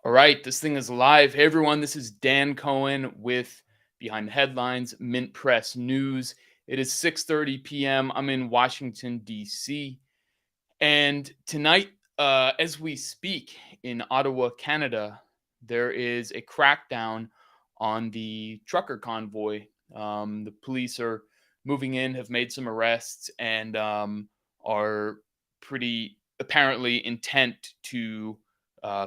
All right, this thing is live. Hey everyone, this is Dan Cohen with Behind the Headlines, MintPress News. It is 6:30 p.m. I'm in Washington D.C. and tonight, as we speak in Ottawa, Canada, there is a crackdown on the trucker convoy. The police are moving in, have made some arrests, and are pretty apparently intent to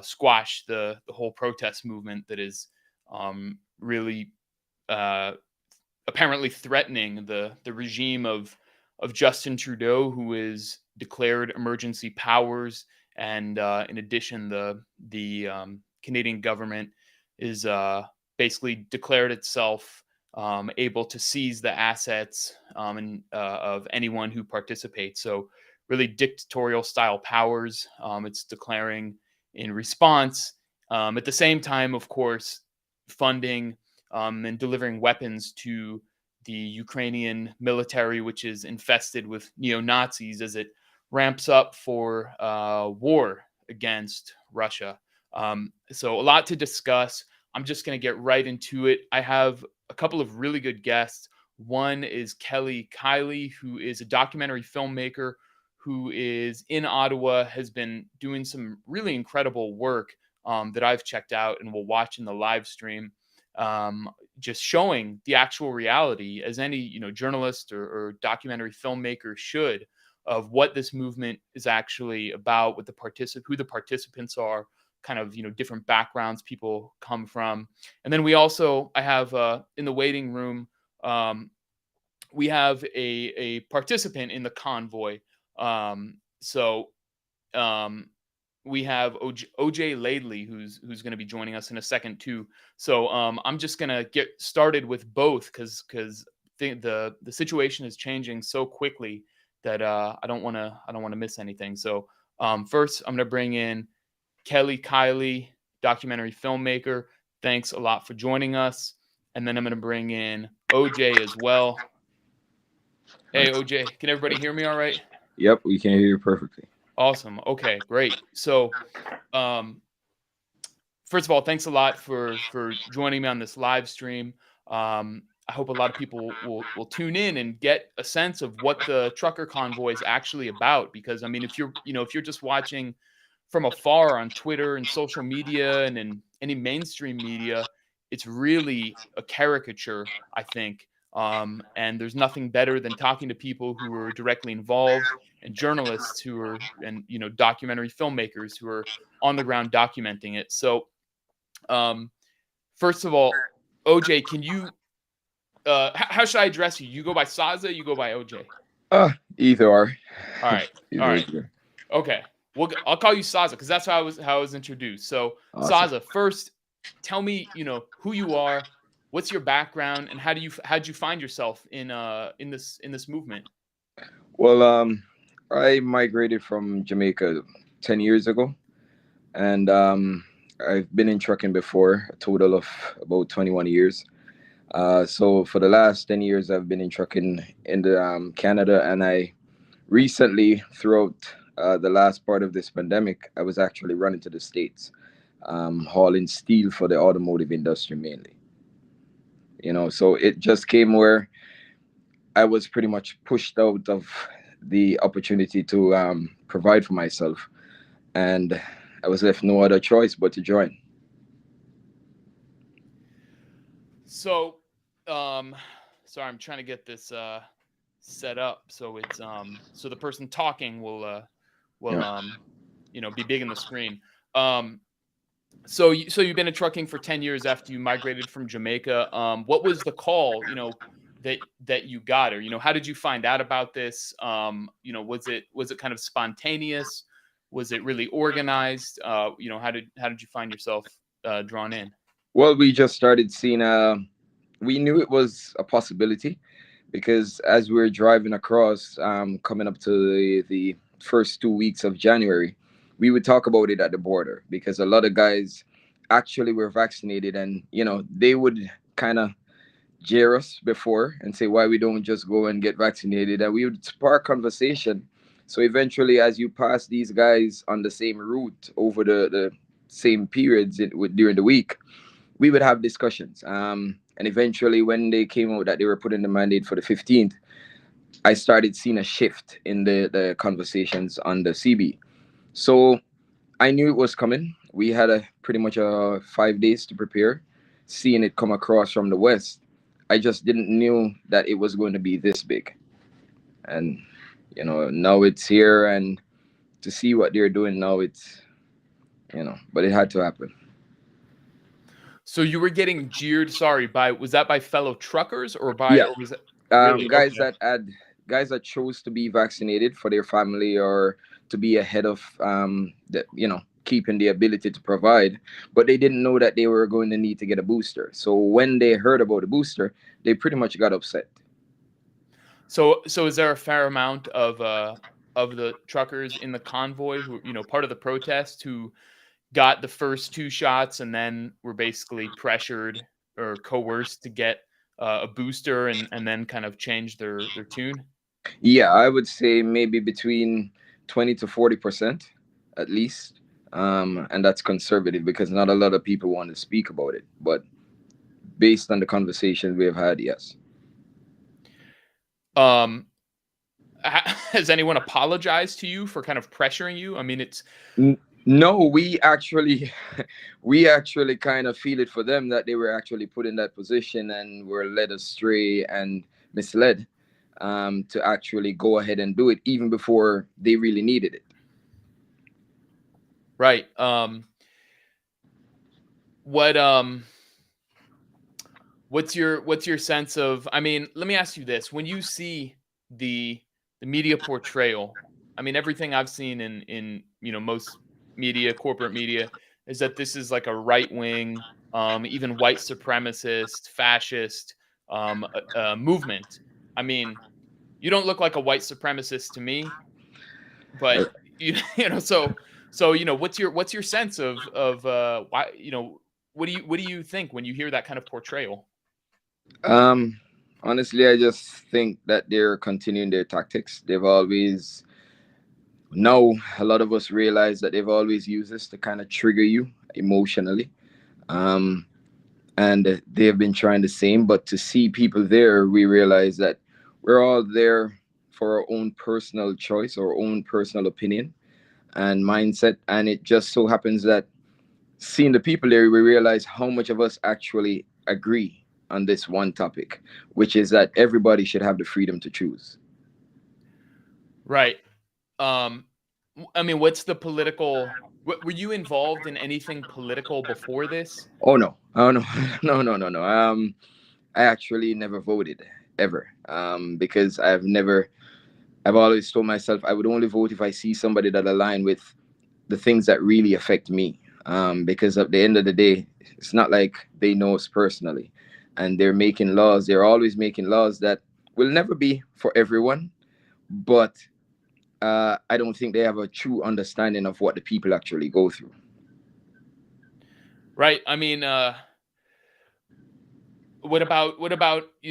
squash the whole protest movement that is really uh, apparently threatening the regime of Justin Trudeau, who is declared emergency powers, and in addition, the Canadian government is basically declared itself able to seize the assets of anyone who participates. So, really dictatorial style powers. It's declaring in response. At the same time, of course, funding and delivering weapons to the Ukrainian military, which is infested with neo Nazis as it ramps up for war against Russia. So, a lot to discuss. I'm just going to get right into it. I have a couple of really good guests. One is Kelli Kieley, who is a documentary filmmaker who is in Ottawa, has been doing some really incredible work that I've checked out and will watch in the live stream. Just showing the actual reality, as any journalist or documentary filmmaker should, of what this movement is actually about, what who the participants are, kind of different backgrounds people come from. And then I have in the waiting room, we have a participant in the convoy. So we have O'Jay Laidley, who's going to be joining us in a second too. So I'm just going to get started with both because the situation is changing so quickly that I don't want to miss anything. So first, I'm going to bring in Kelli Kieley, documentary filmmaker. Thanks a lot for joining us. And then I'm going to bring in O'Jay as well. Hey, O'Jay, can everybody hear me all right? Yep, we can hear you perfectly. Awesome. Okay, great. So, first of all, thanks a lot for joining me on this live stream. I hope a lot of people will tune in and get a sense of what the trucker convoy is actually about. Because I mean, if you're just watching from afar on Twitter and social media and in any mainstream media, it's really a caricature, I think. And there's nothing better than talking to people who are directly involved, and journalists who are, and documentary filmmakers who are on the ground documenting it. So, um, first of all, O'Jay, can you? How should I address you? You go by Saza. You go by O'Jay. Either or. All right. All Either is right. good. Okay. I'll call you Saza because that's how I was introduced. So Awesome. Saza, first, tell me, who you are, what's your background, and how'd you find yourself in this movement? Well, I migrated from Jamaica 10 years ago, and I've been in trucking before, a total of about 21 years. So for the last 10 years, I've been in trucking in the Canada, and I recently, throughout the last part of this pandemic, I was actually running to the States, hauling steel for the automotive industry mainly. So it just came where I was pretty much pushed out of the opportunity to provide for myself, and I was left no other choice but to join. So, um, sorry, I'm trying to get this set up so so the person talking will Yeah. be big in the screen. Um, so you've been in trucking for 10 years after you migrated from Jamaica. What was the call, that you got, or how did you find out about this? Was it kind of spontaneous? Was it really organized? How did you find yourself drawn in? Well, we just started seeing. We knew it was a possibility because as we were driving across, coming up to the first 2 weeks of January, we would talk about it at the border because a lot of guys actually were vaccinated, and they would kind of jeer us before and say why we don't just go and get vaccinated, and we would spark conversation. So eventually, as you pass these guys on the same route over the same periods during the week, we would have discussions. And eventually, when they came out that they were putting the mandate for the 15th, I started seeing a shift in the conversations on the CB. So I knew it was coming. We had a pretty much 5 days to prepare. Seeing it come across from the west, I just didn't knew that it was going to be this big. And now it's here, and to see what they're doing now, it's but it had to happen. So you were getting jeered, was that by fellow truckers or Yeah. or was it really? Guys Okay. that chose to be vaccinated for their family, or to be ahead of keeping the ability to provide, but they didn't know that they were going to need to get a booster. So when they heard about the booster, they pretty much got upset. So is there a fair amount of the truckers in the convoy who, part of the protest, who got the first 2 shots and then were basically pressured or coerced to get a booster and then kind of change their tune? Yeah, I would say maybe between 20 to 40% at least. And that's conservative because not a lot of people want to speak about it. But based on the conversations we have had, yes. Um, has anyone apologized to you for kind of pressuring you? I mean, it's No, we actually we actually kind of feel it for them that they were actually put in that position and were led astray and misled, to actually go ahead and do it even before they really needed it. right. What what's your sense of? I mean, let me ask you this: when you see the media portrayal, I mean, everything I've seen in most media, corporate media, is that this is like a right wing, even white supremacist, fascist movement. I mean, you don't look like a white supremacist to me, but Uh, what's your sense of why, what do you think when you hear that kind of portrayal? Um, Honestly, I just think that they're continuing their tactics. They've always now a lot of us realize that they've always used this to kind of trigger you emotionally. Um, and they have been trying the same, but to see people there, we realize that we're all there for our own personal choice, our own personal opinion and mindset. And it just so happens that seeing the people there, we realize how much of us actually agree on this one topic, which is that everybody should have the freedom to choose. Right. Um, I mean, what's the political? Were you involved in anything political before this? Oh no, oh no, no. I actually never voted ever, because I've always told myself I would only vote if I see somebody that align with the things that really affect me. Because at the end of the day, it's not like they know us personally, and they're making laws. They're always making laws that will never be for everyone, but I don't think they have a true understanding of what the people actually go through. Right. I mean, what about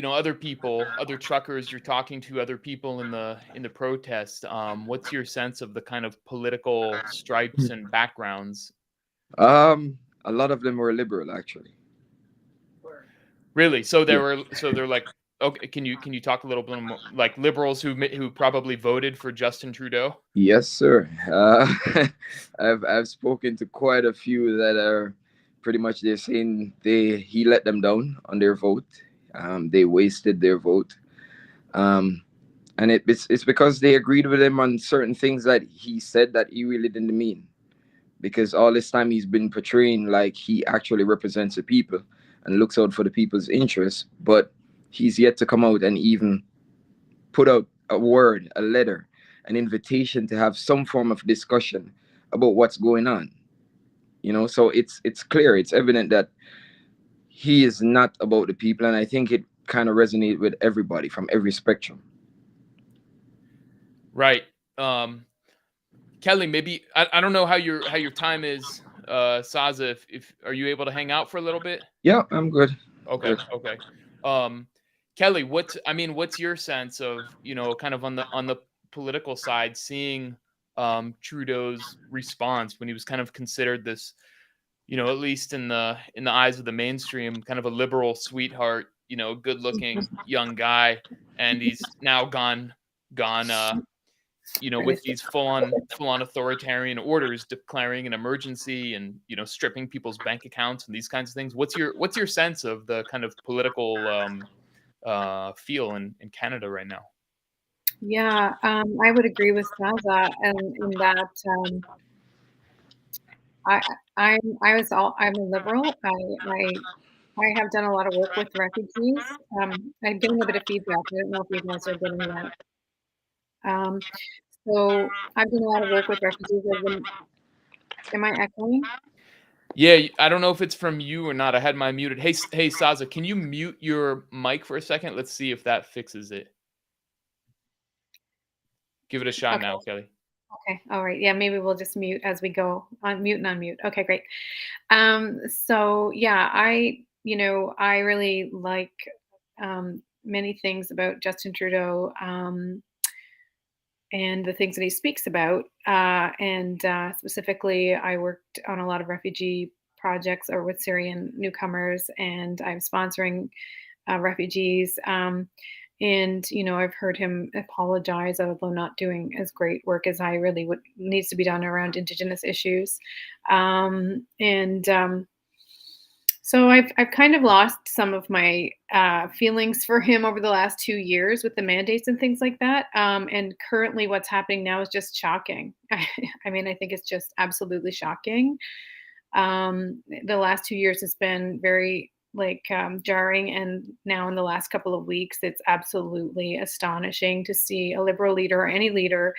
other people, other truckers you're talking to, other people in the protest? What's your sense of the kind of political stripes and backgrounds? A lot of them were liberal, actually. Really? So Yeah. they're like, okay, can you talk a little bit more, like liberals who probably voted for Justin Trudeau? Yes, sir. I've spoken to quite a few that are pretty much they're saying he let them down on their vote. They wasted their vote. Um, and it's because they agreed with him on certain things that he said that he really didn't mean. Because all this time he's been portraying like he actually represents the people and looks out for the people's interests, but he's yet to come out and even put out a word, a letter, an invitation to have some form of discussion about what's going on. So it's clear, it's evident that he is not about the people, and I think it kind of resonates with everybody from every spectrum. Right. Kelly, maybe I don't know how your time is, Saza. If are you able to hang out for a little bit? Yeah, I'm good. Okay, Good. okay. Um, Kelly, what's your sense of, kind of on the political side, seeing Trudeau's response when he was kind of considered this, at least in the eyes of the mainstream, kind of a liberal sweetheart, good looking young guy, and he's now gone with these full on authoritarian orders declaring an emergency and stripping people's bank accounts and these kinds of things. What's your sense of the kind of political feel in Canada right now? Yeah, I would agree with Saza, and in that I I'm a liberal. I have done a lot of work with refugees. I'm getting a bit of feedback. I don't know if you guys are getting that. So I've done a lot of work with refugees. Am I echoing? Yeah, I don't know if it's from you or not. I had mine muted. Hey, Saza, can you mute your mic for a second? Let's see if that fixes it. Give it a shot Okay. now, Kelly. Okay. All right. Yeah, maybe we'll just mute as we go. Unmute and unmute. Okay, great. So yeah, I really like many things about Justin Trudeau. And the things that he speaks about. And specifically, I worked on a lot of refugee projects or with Syrian newcomers, and I'm sponsoring refugees. And I've heard him apologize, although not doing as great work as I really would needs to be done around Indigenous issues. And So I've kind of lost some of my feelings for him over the last 2 years with the mandates and things like that. And currently, what's happening now is just shocking. I mean, I think it's just absolutely shocking. The last 2 years has been very jarring, and now in the last couple of weeks, it's absolutely astonishing to see a liberal leader or any leader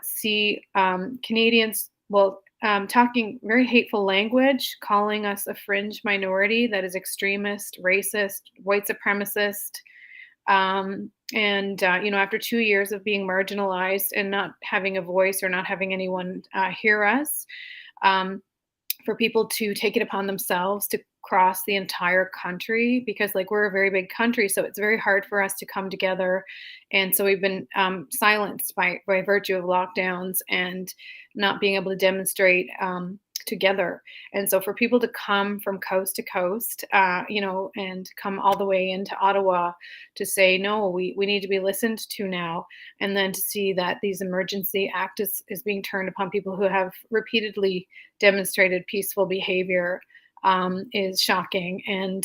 see Canadians, talking very hateful language, calling us a fringe minority that is extremist, racist, white supremacist. After 2 years of being marginalized and not having a voice or not having anyone hear us, um, for people to take it upon themselves to cross the entire country because we're a very big country, so it's very hard for us to come together. And so we've been silenced by virtue of lockdowns and not being able to demonstrate together. And so for people to come from coast to coast, and come all the way into Ottawa to say, no, we need to be listened to now. And then to see that these emergency act is being turned upon people who have repeatedly demonstrated peaceful behavior is shocking. And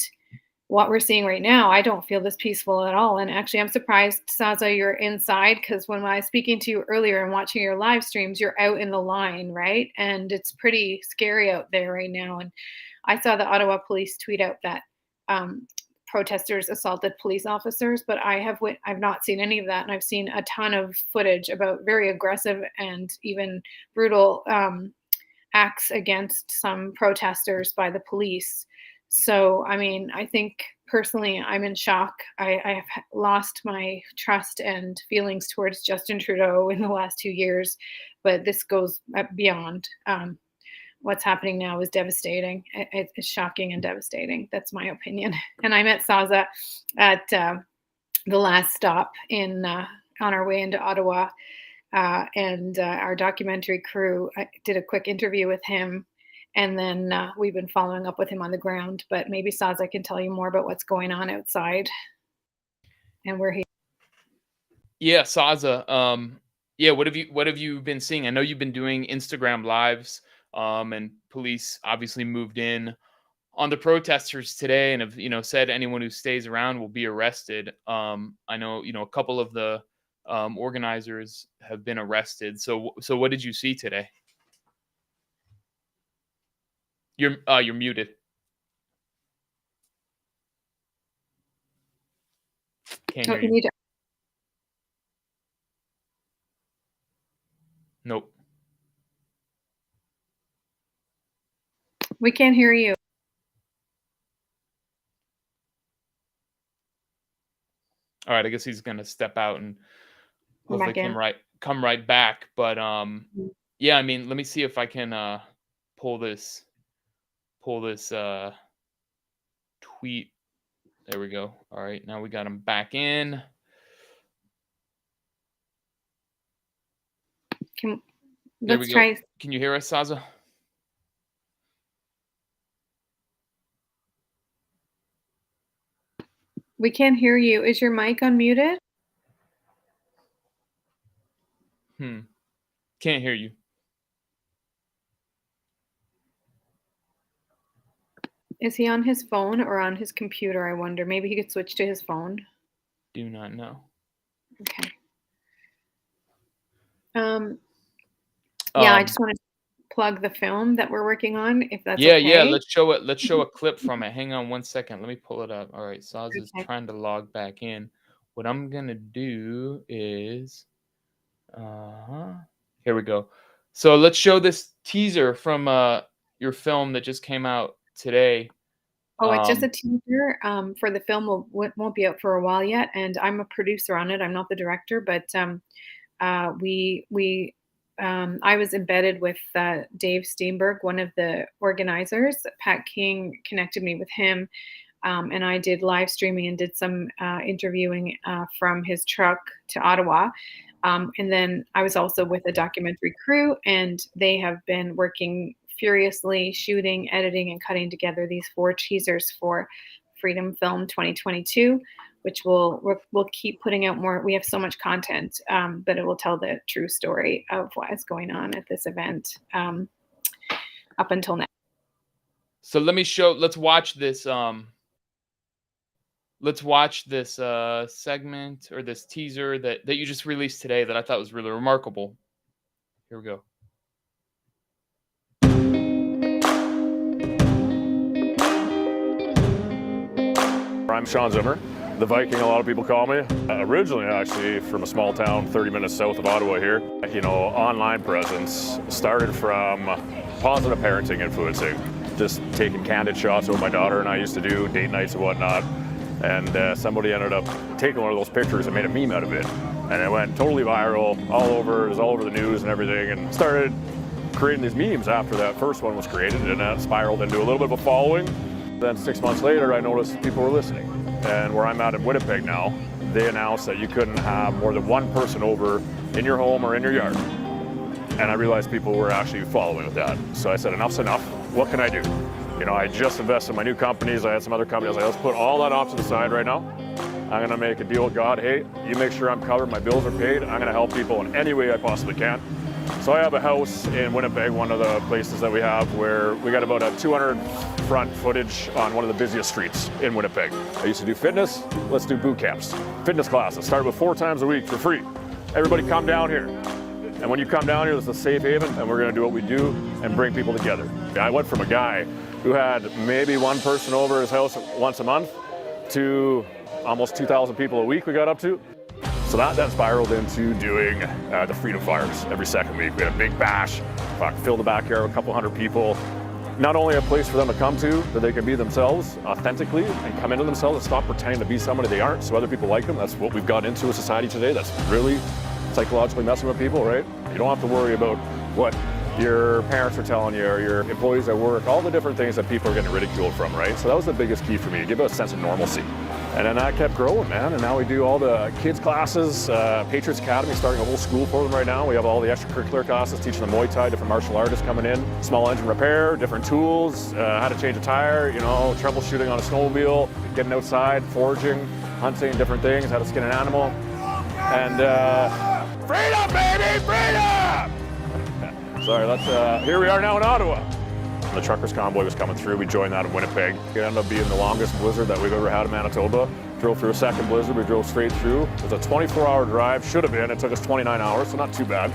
what we're seeing right now, I don't feel this peaceful at all. And actually, I'm surprised, Saza, you're inside because when I was speaking to you earlier and watching your live streams, you're out in the line, right? And it's pretty scary out there right now. And I saw the Ottawa police tweet out that protesters assaulted police officers, but I've not seen any of that, and I've seen a ton of footage about very aggressive and even brutal acts against some protesters by the police. So, I mean, I think personally, I'm in shock. I have lost my trust and feelings towards Justin Trudeau in the last 2 years, but this goes beyond. What's happening now is devastating. It's shocking and devastating. That's my opinion. And I met Saza at the last stop on our way into Ottawa. And our documentary crew did a quick interview with him, and then we've been following up with him on the ground. But maybe Saza can tell you more about what's going on outside and where he. Yeah, Saza. Yeah, what have you been seeing? I know you've been doing Instagram lives, and police obviously moved in on the protesters today and have said anyone who stays around will be arrested. I know a couple of the organizers have been arrested. So what did you see today? You're muted. Can't Oh, hear you you. need to. Nope. We can't hear you. All right, I guess he's gonna step out and Come hopefully back in. come right back. But Mhm. yeah, I mean, let me see if I can pull this pull this tweet. There we go. All right, now we got him back in. There we Let's go. try. Can you hear us, Saza? We can't hear you. Is your mic unmuted? Can't hear you. Is he on his phone or on his computer, I wonder? Maybe he could switch to his phone. Do not know. Okay. Yeah, I just want to plug the film that we're working on, if that's okay. Yeah, let's show it. Let's show a clip from it. Hang on 1 second. Let me pull it up. All right, Saza's trying to log back in. What I'm gonna do is, here we go. So let's show this teaser from your film that just came out today. Oh, it's just a teaser for the film. Won't be out for a while yet, and I'm a producer on it. I'm not the director, but I was embedded with Dave Steenberg, one of the organizers. Pat King connected me with him, and I did live streaming and did some interviewing from his truck to Ottawa. And then I was also with a documentary crew, and they have been working furiously, shooting, editing, and cutting together these 4 teasers for Freedom Film 2022, which we'll keep putting out more. We have so much content, but it will tell the true story of what is going on at this event up until now. So let's watch this. Let's watch this segment or this teaser that you just released today that I thought was really remarkable. Here we go. I'm Sean Zimmer, the Viking, a lot of people call me. Originally, actually, from a small town 30 minutes south of Ottawa here. You know, online presence started from positive parenting influencing. Just taking candid shots of what my daughter and I used to do, date nights and whatnot. And somebody ended up taking one of those pictures and made a meme out of it. And it went totally viral, all over, it was all over the news and everything, and started creating these memes after that first one was created, and that spiraled into a little bit of a following. Then 6 months later, I noticed people were listening. And where I'm at in Winnipeg now, they announced that you couldn't have more than 1 person over in your home or in your yard. And I realized people were actually following with that. So I said, enough's enough. What can I do? You know, I just invested in my new companies. I had some other companies. I was like, let's put all that off to the side right now. I'm gonna make a deal with God. Hey, you make sure I'm covered, my bills are paid. I'm gonna help people in any way I possibly can. So I have a house in Winnipeg, one of the places that we have, where we got about a 200 front footage on one of the busiest streets in Winnipeg. I used to do fitness. Let's do boot camps. Fitness classes. Started with 4 times a week for free. Everybody come down here. And when you come down here, it's a safe haven, and we're gonna do what we do and bring people together. I went from a guy who had maybe 1 person over his house once a month to almost 2,000 people a week we got up to. So that then spiraled into doing the Freedom Fires every second week. We had a big bash, fill the backyard with a couple hundred people. Not only a place for them to come to, that they can be themselves authentically and come into themselves and stop pretending to be somebody they aren't so other people like them. That's what we've got into a society today that's really psychologically messing with people, right? You don't have to worry about what your parents are telling you or your employees at work, all the different things that people are getting ridiculed from, right? So that was the biggest key for me, give it a sense of normalcy. And then that kept growing, man. And now we do all the kids classes, Patriots Academy, starting a whole school for them right now. We have all the extracurricular classes, teaching them Muay Thai, different martial artists coming in, small engine repair, different tools, how to change a tire, you know, troubleshooting on a snowmobile, getting outside, foraging, hunting, different things, how to skin an animal. And freedom, baby, freedom! Sorry, that's, here we are now in Ottawa. The Truckers Convoy was coming through. We joined that in Winnipeg. It ended up being the longest blizzard that we've ever had in Manitoba. Drove through a second blizzard. We drove straight through. It was a 24-hour drive. Should have been. It took us 29 hours, so not too bad.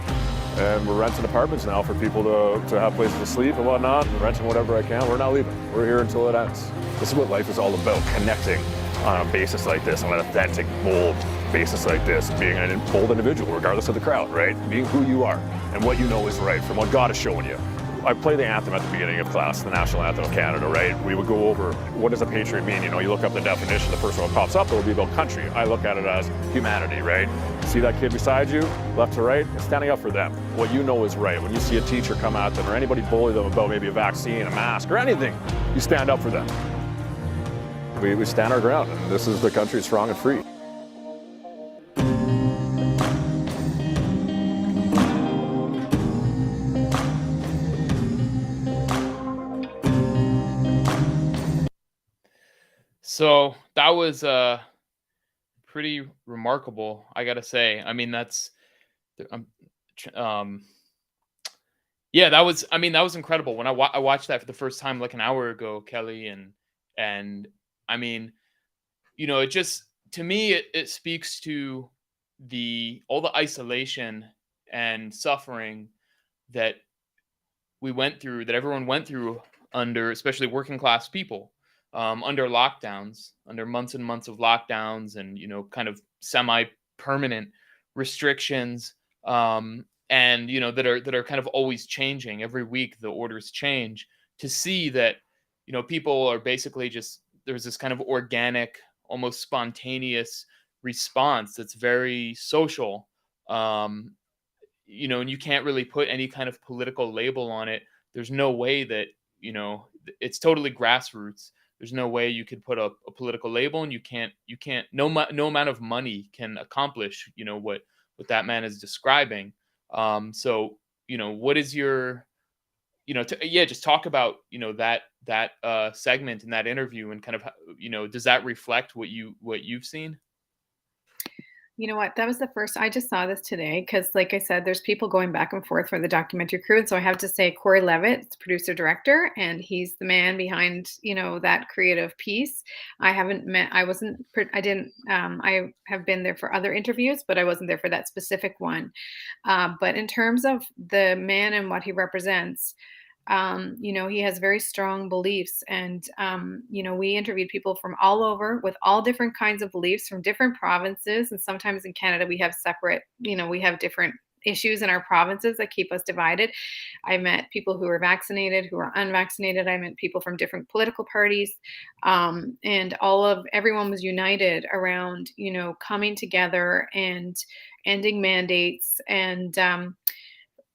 And we're renting apartments now for people to have places to sleep and whatnot. I'm renting whatever I can. We're not leaving. We're here until it ends. This is what life is all about, connecting on a basis like this, on an authentic, bold basis like this, being a bold individual, regardless of the crowd, right? Being who you are and what you know is right from what God is showing you. I play the anthem at the beginning of class, the national anthem of Canada, right? We would go over what does a patriot mean? You know, you look up the definition, the first one that pops up, it will be about country. I look at it as humanity, right? See that kid beside you, left to right, standing up for them. What you know is right. When you see a teacher come at them or anybody bully them about maybe a vaccine, a mask, or anything, you stand up for them. We stand our ground, and this is the country strong and free. So that was pretty remarkable, I gotta say. I mean, that's yeah, that was incredible. When I watched that for the first time like an hour ago, Kelly, and I mean, it just, to me, it speaks to all the isolation and suffering that that everyone went through under, especially working class people, under lockdowns, under months and months of lockdowns, and kind of semi-permanent restrictions, and that are kind of always changing. Every week the orders change. To see that people are basically just, there's this kind of organic, almost spontaneous response that's very social, and you can't really put any kind of political label on it. There's no way that, it's totally grassroots. There's no way you could put a political label, and you can't, no amount of money can accomplish, what that man is describing. So, what is your, just talk about, that segment in that interview, and kind of, does that reflect what you've seen? You know what? That was the first. I just saw this today because, like I said, there's people going back and forth for the documentary crew, and so I have to say, Corey Levitt, producer director, and he's the man behind that creative piece. I haven't met. I wasn't. I didn't. I have been there for other interviews, but I wasn't there for that specific one. But in terms of the man and what he represents, he has very strong beliefs, and we interviewed people from all over with all different kinds of beliefs from different provinces, and sometimes in Canada we have separate, we have different issues in our provinces that keep us divided. I met people who were vaccinated, who were unvaccinated. I met people from different political parties, and everyone was united around coming together and ending mandates, and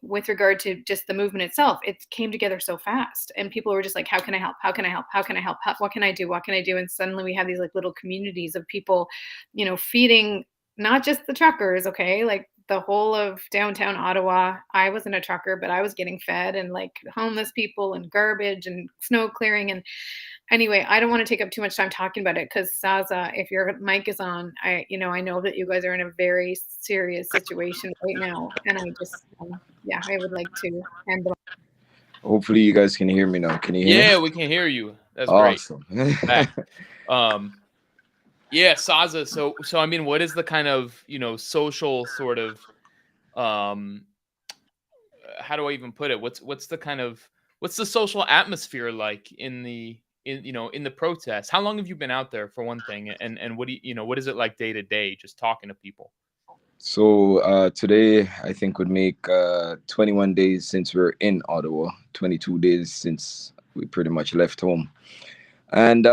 with regard to just the movement itself, it came together so fast, and people were just like, how can I help? How can I help? How can I help? What can I do? What can I do? And suddenly we have these like little communities of people, feeding not just the truckers, okay, like the whole of downtown Ottawa. I wasn't a trucker, but I was getting fed, and like homeless people and garbage and snow clearing. And anyway, I don't want to take up too much time talking about it because Saza, if your mic is on, I know that you guys are in a very serious situation right now, and I just, I would like to end the. Hopefully you guys can hear me now. Can you hear me? Yeah, we can hear you. That's awesome. Great. Yeah, Saza. So I mean, what is the kind of social sort of, how do I even put it? What's the social atmosphere like in the protest? How long have you been out there, for one thing, and what what is it like day to day, just talking to people? So today I think would make 21 days since we're in Ottawa, 22 days since we pretty much left home. And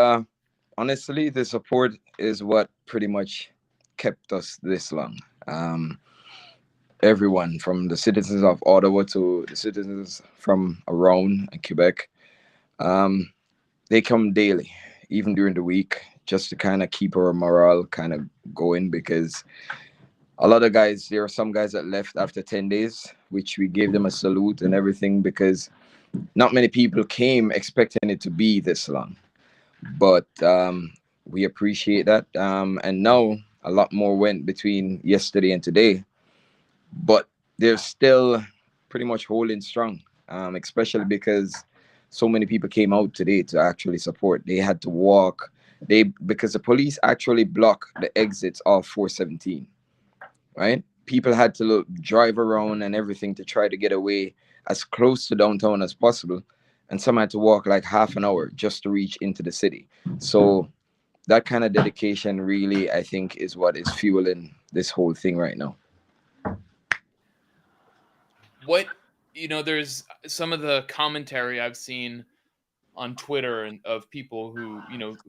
honestly, the support is what pretty much kept us this long. Everyone from the citizens of Ottawa to the citizens from around Quebec, they come daily, even during the week, just to kind of keep our morale kind of going, because a lot of guys, there are some guys that left after 10 days, which we gave them a salute and everything, because not many people came expecting it to be this long. But we appreciate that. And now a lot more went between yesterday and today, but they're still pretty much holding strong, especially because so many people came out today to actually support. They had to walk, because the police actually block the exits of 417. Right? People had to drive around and everything to try to get away as close to downtown as possible. And some had to walk like half an hour just to reach into the city. So that kind of dedication really, I think, is what is fueling this whole thing right now. What, there's some of the commentary I've seen on Twitter and of people who,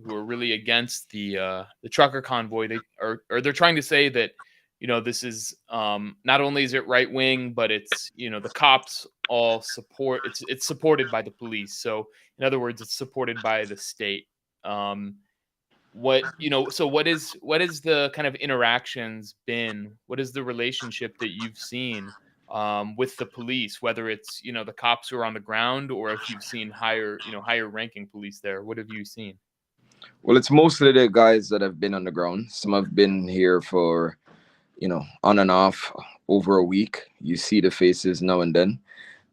who are really against the trucker convoy. They're trying to say that, this is, not only is it right wing, but it's, the cops all support, it's supported by the police. So in other words, it's supported by the state. So what is the kind of interactions been? What is the relationship that you've seen with the police, whether it's, the cops who are on the ground, or if you've seen higher ranking police there? What have you seen? Well, it's mostly the guys that have been on the ground. Some have been here for, on and off over a week. You see the faces now and then.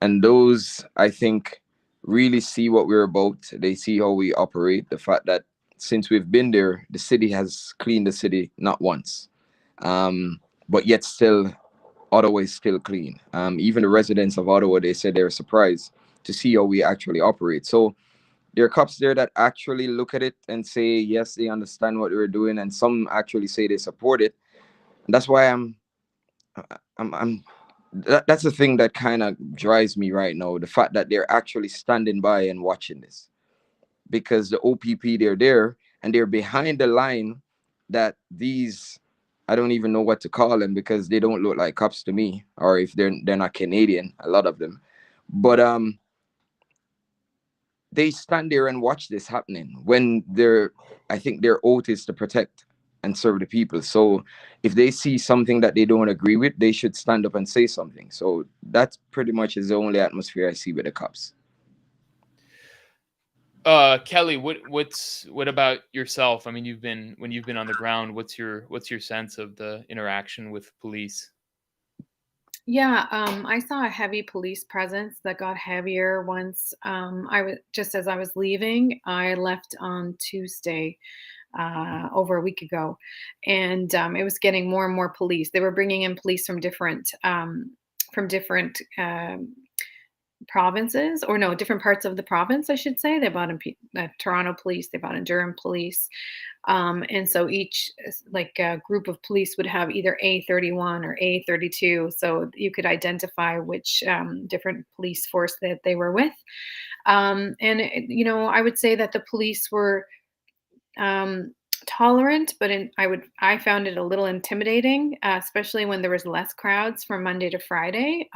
And those, I think, really see what we're about. They see how we operate. The fact that since we've been there, the city has cleaned the city not once. But yet still, Ottawa is still clean. Even the residents of Ottawa, they said they're surprised to see how we actually operate. So there are cops there that actually look at it and say, yes, they understand what we're doing. And some actually say they support it. And that's why I'm that's the thing that kind of drives me right now. The fact that they're actually standing by and watching this, because the OPP, they're there and they're behind the line that these, I don't even know what to call them because they don't look like cops to me, or if they're not Canadian, a lot of them. But they stand there and watch this happening when I think their oath is to protect and serve the people. So if they see something that they don't agree with, they should stand up and say something. So that pretty much is the only atmosphere I see with the cops. Kelli, what about yourself? I mean, when you've been on the ground, what's your sense of the interaction with police? Yeah, I saw a heavy police presence that got heavier once. I was just as I was leaving. I left on Tuesday, over a week ago, and it was getting more and more police. They were bringing in police from different provinces, or no, different parts of the province, I should say. They brought in Toronto police, they brought in Durham police, and so each group of police would have either A31 or A32, so you could identify which different police force that they were with. I would say that the police were tolerant, but I found it a little intimidating, especially when there was less crowds from Monday to Friday.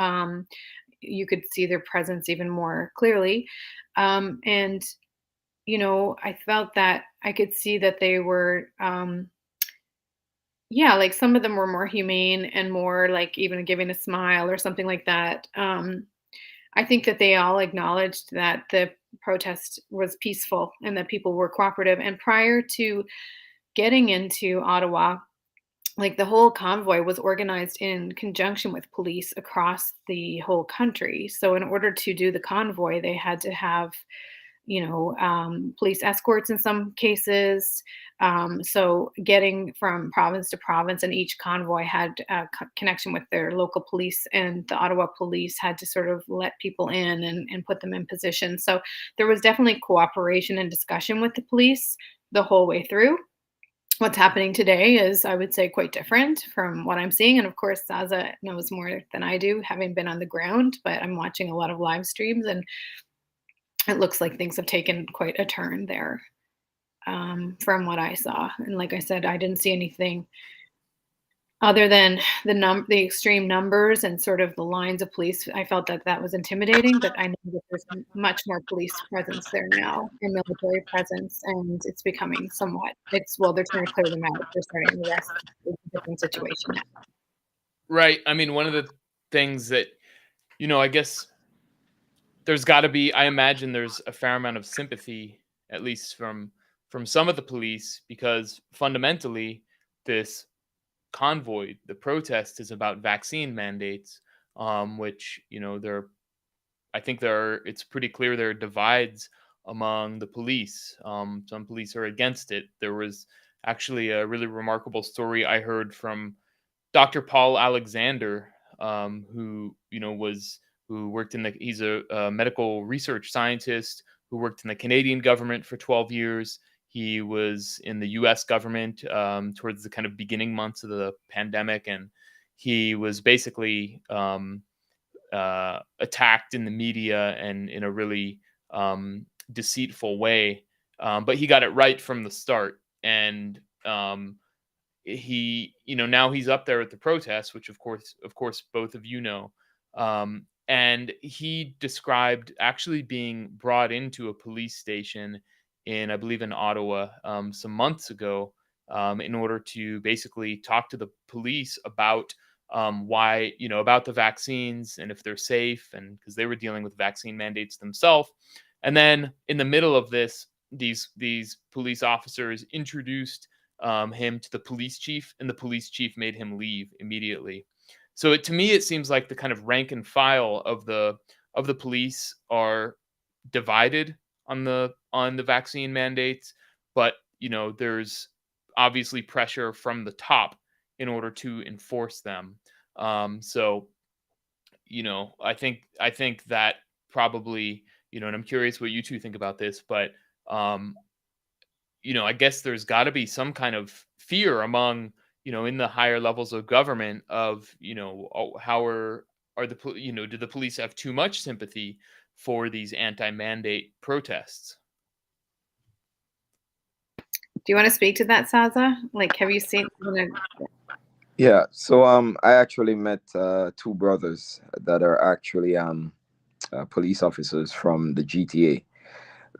You could see their presence even more clearly. And, I felt that I could see that they were, yeah, like some of them were more humane and more like even giving a smile or something like that. I think that they all acknowledged that the protest was peaceful and that people were cooperative. And prior to getting into Ottawa, like the whole convoy was organized in conjunction with police across the whole country. So in order to do the convoy, they had to have, police escorts in some cases. So getting from province to province, and each convoy had a connection with their local police, and the Ottawa police had to sort of let people in and put them in position. So there was definitely cooperation and discussion with the police the whole way through. What's happening today is, I would say, quite different from what I'm seeing. And of course, Saza knows more than I do, having been on the ground, but I'm watching a lot of live streams, and it looks like things have taken quite a turn there, from what I saw. And like I said, I didn't see anything other than the extreme numbers and sort of the lines of police. I felt that was intimidating, but I know that there's much more police presence there now, and military presence, and it's becoming somewhat. They're trying to clear them out. They're starting to arrest. It's a different situation now. Right. I mean, one of the things that, I guess there's got to be, I imagine there's a fair amount of sympathy, at least from some of the police, because fundamentally this convoy, the protest, is about vaccine mandates, which, it's pretty clear there are divides among the police. Some police are against it. There was actually a really remarkable story I heard from Dr. Paul Alexander, who worked he's a medical research scientist who worked in the Canadian government for 12 years. He was in the U.S. government towards the kind of beginning months of the pandemic, and he was basically attacked in the media and in a really deceitful way. But he got it right from the start, and he, now he's up there at the protest, which of course, both of you know. And he described actually being brought into a police station I believe in Ottawa, some months ago, in order to basically talk to the police about why, about the vaccines and if they're safe, and because they were dealing with vaccine mandates themselves. And then in the middle of this, these police officers introduced him to the police chief, and the police chief made him leave immediately. So to me, it seems like the kind of rank and file of the police are divided on the vaccine mandates, but there's obviously pressure from the top in order to enforce them. So I think that probably, and I'm curious what you two think about this, but I guess there's got to be some kind of fear among, in the higher levels of government of, how are the, do the police have too much sympathy for these anti-mandate protests? Do you want to speak to that, Saza? Like, have you seen? Yeah, so I actually met two brothers that are actually police officers from the GTA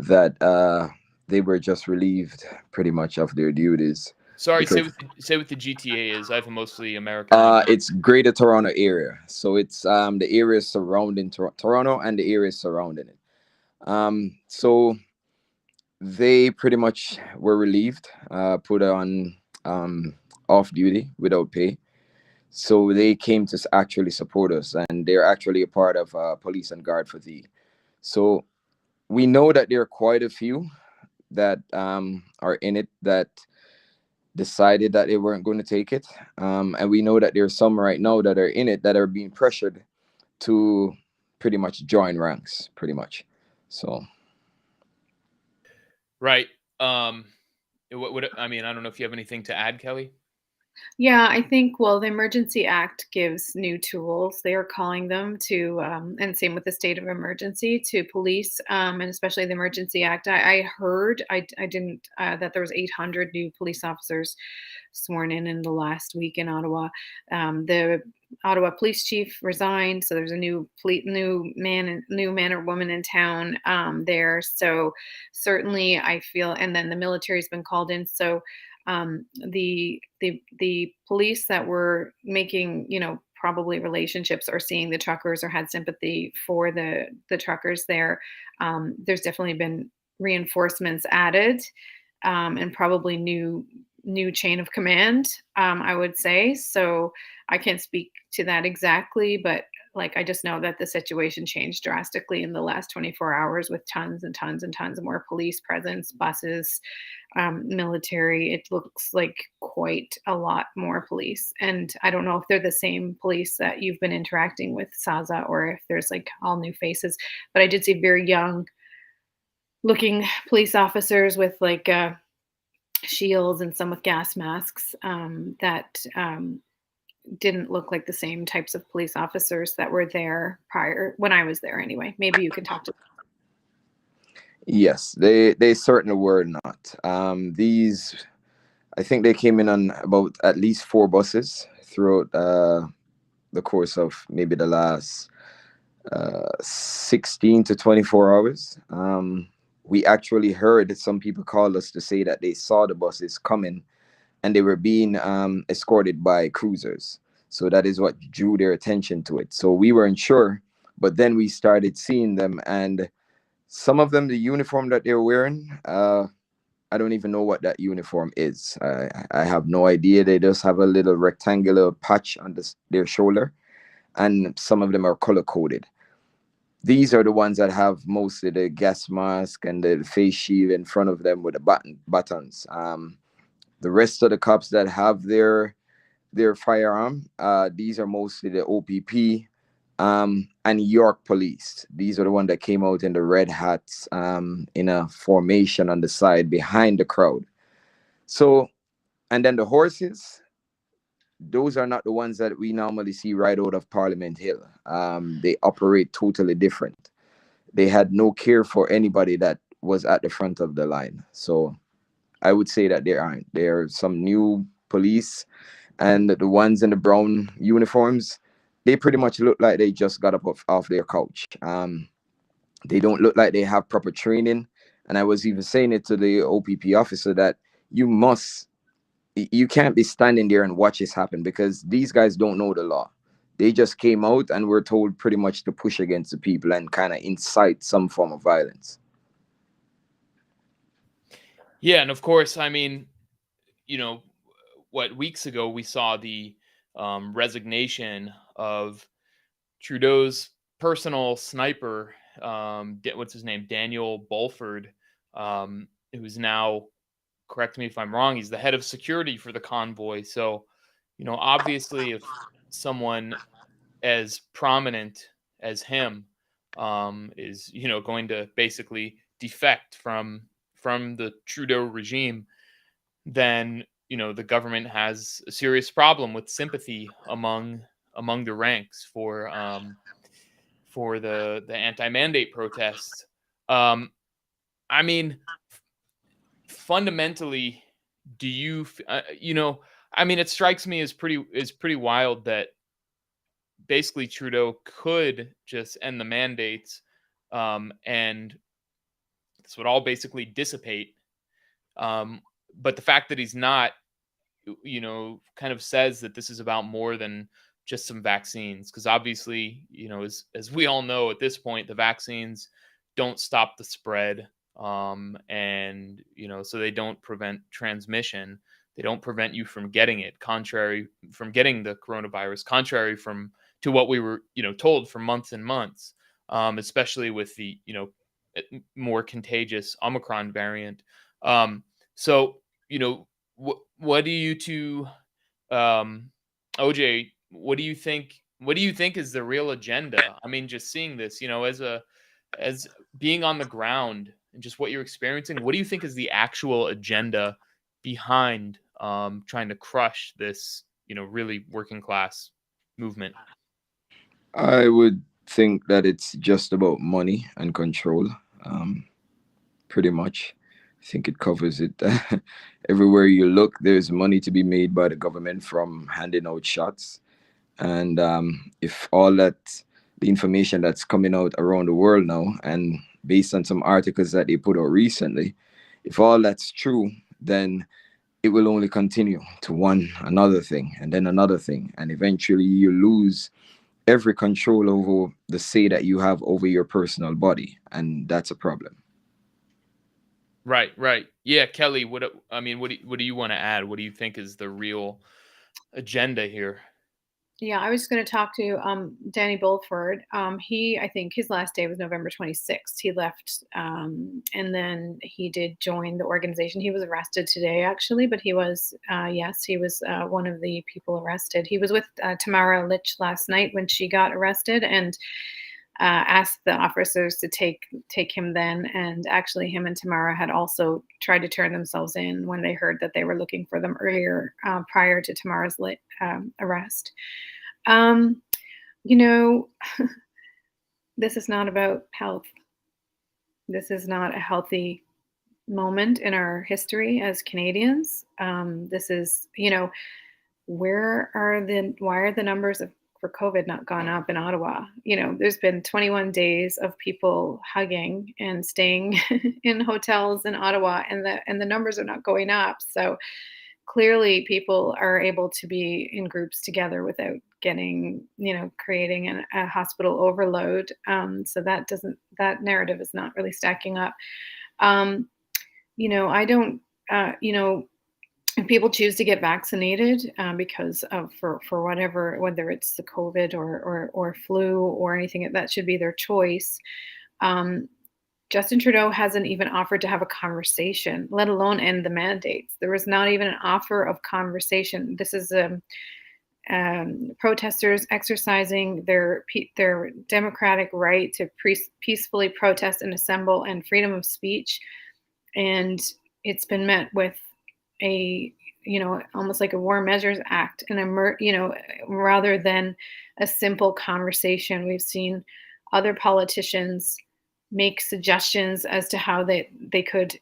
that they were just relieved pretty much of their duties. Sorry, because, say what the GTA is. I have a mostly American name. It's Greater Toronto Area, so it's the areas surrounding Toronto and the areas surrounding it. So they pretty much were relieved, put on off duty without pay. So they came to actually support us, and they're actually a part of Police and Guard for Thee. So we know that there are quite a few that are in it that decided that they weren't going to take it. And we know that there's some right now that are in it that are being pressured to pretty much join ranks, pretty much. So. Right. What I mean, I don't know if you have anything to add, Kelly. Yeah, I think, well, the Emergency Act gives new tools, they are calling them, to, and same with the state of emergency, to police, and especially the Emergency Act. I heard, I didn't, that there was 800 new police officers sworn in the last week in Ottawa. The Ottawa police chief resigned, so there's a new man or woman in town there. So certainly I feel, and then the military's been called in. So the police that were making, probably relationships or seeing the truckers or had sympathy for the truckers there, there's definitely been reinforcements added, and probably new chain of command, I would say. So I can't speak to that exactly, but like, I just know that the situation changed drastically in the last 24 hours with tons and tons and tons of more police presence, buses, military. It looks like quite a lot more police. And I don't know if they're the same police that you've been interacting with, Saza, or if there's like all new faces. But I did see very young looking police officers with like shields and some with gas masks that didn't look like the same types of police officers that were there prior, when I was there anyway. Maybe you can talk to them. Yes, they certainly were not. These, I think they came in on about at least 4 buses throughout the course of maybe the last 16 to 24 hours. We actually heard some people call us to say that they saw the buses coming and they were being escorted by cruisers. So that is what drew their attention to it. So we weren't sure, but then we started seeing them, and some of them, the uniform that they're wearing, I don't even know what that uniform is. I have no idea. They just have a little rectangular patch on their shoulder, and some of them are color-coded. These are the ones that have mostly the gas mask and the face shield in front of them with the buttons. The rest of the cops that have their firearm, these are mostly the OPP and York Police. These are the ones that came out in the red hats in a formation on the side behind the crowd. So, and then the horses, those are not the ones that we normally see right out of Parliament Hill. They operate totally different. They had no care for anybody that was at the front of the line. So I would say that there are some new police, and the ones in the brown uniforms, they pretty much look like they just got up off their couch. They don't look like they have proper training. And I was even saying it to the OPP officer that you can't be standing there and watch this happen, because these guys don't know the law. They just came out and were told pretty much to push against the people and kind of incite some form of violence. Yeah, and of course, I mean, weeks ago we saw the resignation of Trudeau's personal sniper, what's his name, Daniel Bulford, who's now, correct me if I'm wrong, he's the head of security for the convoy. So, obviously, if someone as prominent as him is, going to basically defect from the Trudeau regime, then the government has a serious problem with sympathy among the ranks for the anti-mandate protests. I mean, fundamentally, do you I mean, it strikes me as pretty wild that basically Trudeau could just end the mandates, and this would all basically dissipate. But the fact that he's not, kind of says that this is about more than just some vaccines. Because obviously, as we all know at this point, the vaccines don't stop the spread, and so they don't prevent transmission. They don't prevent you from getting it, from getting the coronavirus, contrary to what we were, told for months and months, especially with the, more contagious Omicron variant. So, what do you two, OJ, what do you think? What do you think is the real agenda? I mean, just seeing this, as being on the ground and just what you're experiencing, what do you think is the actual agenda behind trying to crush this, really working class movement? I would think that it's just about money and control, pretty much. I think it covers it. Everywhere you look, there's money to be made by the government from handing out shots. And if all that, the information that's coming out around the world now, and based on some articles that they put out recently, if all that's true, then it will only continue to one another thing and then another thing. And eventually you lose every control over the say that you have over your personal body. And that's a problem. Right. Yeah, Kelly, what do you want to add? What do you think is the real agenda here? Yeah, I was just going to talk to Danny Bulford. I think his last day was November 26th. He left, and then he did join the organization. He was arrested today, actually, but he was, yes, he was one of the people arrested. He was with Tamara Lich last night when she got arrested, and asked the officers to take him then. And actually, him and Tamara had also tried to turn themselves in when they heard that they were looking for them earlier, prior to Tamara's arrest. This is not about health. This is not a healthy moment in our history as Canadians. This is, why are the numbers for COVID not gone up in Ottawa? There's been 21 days of people hugging and staying in hotels in Ottawa, and the numbers are not going up. So clearly people are able to be in groups together without getting, creating a hospital overload. So that narrative is not really stacking up. I don't, if people choose to get vaccinated because of for whatever, whether it's the COVID or flu or anything, that should be their choice. Justin Trudeau hasn't even offered to have a conversation, let alone end the mandates. There was not even an offer of conversation. This is protesters exercising their democratic right to peacefully protest and assemble and freedom of speech, and it's been met with a almost like a War Measures Act, and rather than a simple conversation. We've seen other politicians make suggestions as to how they could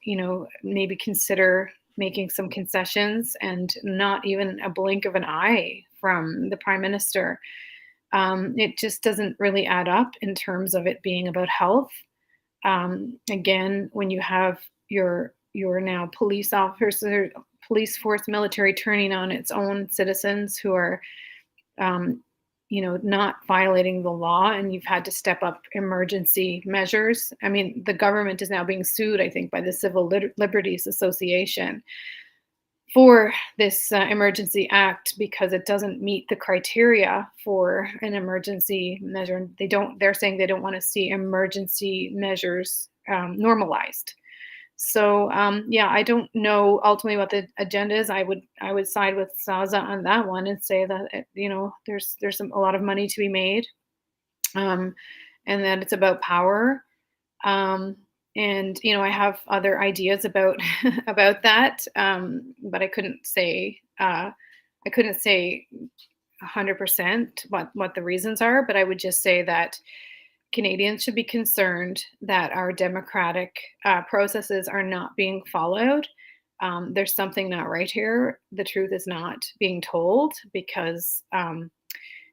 maybe consider making some concessions, and not even a blink of an eye from the Prime Minister. It just doesn't really add up in terms of it being about health. Again, when you have your now police officer, police force, military turning on its own citizens who are not violating the law, and you've had to step up emergency measures. I mean, the government is now being sued, I think, by the Civil Liberties Association for this emergency act because it doesn't meet the criteria for an emergency measure. They're saying they don't want to see emergency measures normalized. So I don't know ultimately what the agenda is. I would side with Saza on that one and say that there's a lot of money to be made, and that it's about power. And I have other ideas about about that, but I couldn't say 100% what the reasons are. But I would just say that Canadians should be concerned that our democratic processes are not being followed. There's something not right here. The truth is not being told, because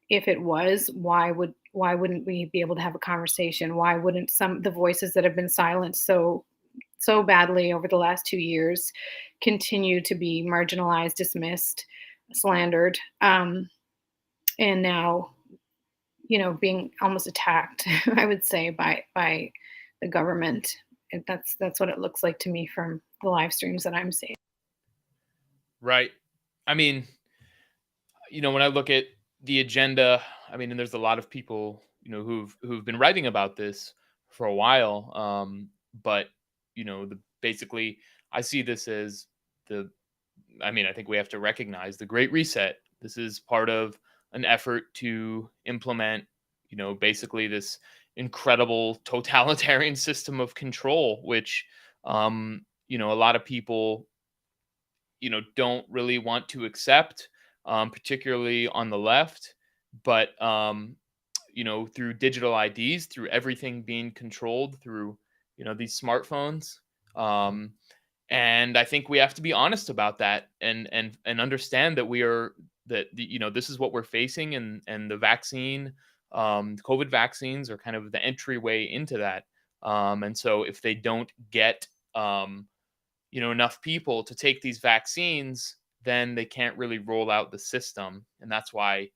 if it was, why wouldn't we be able to have a conversation? Why wouldn't the voices that have been silenced so badly over the last 2 years continue to be marginalized, dismissed, slandered, and now being almost attacked, I would say, by the government? And that's what it looks like to me from the live streams that I'm seeing. Right. I mean, when I look at the agenda, I mean, and there's a lot of people, who've been writing about this for a while. But, basically, I see this as I think we have to recognize the Great Reset. This is part of an effort to implement, basically this incredible totalitarian system of control, which, a lot of people, don't really want to accept, particularly on the left. But, through digital IDs, through everything being controlled through, these smartphones. And I think we have to be honest about that and understand that this is what we're facing, and the vaccine, COVID vaccines are kind of the entryway into that. And so if they don't get, enough people to take these vaccines, then they can't really roll out the system. And that's why,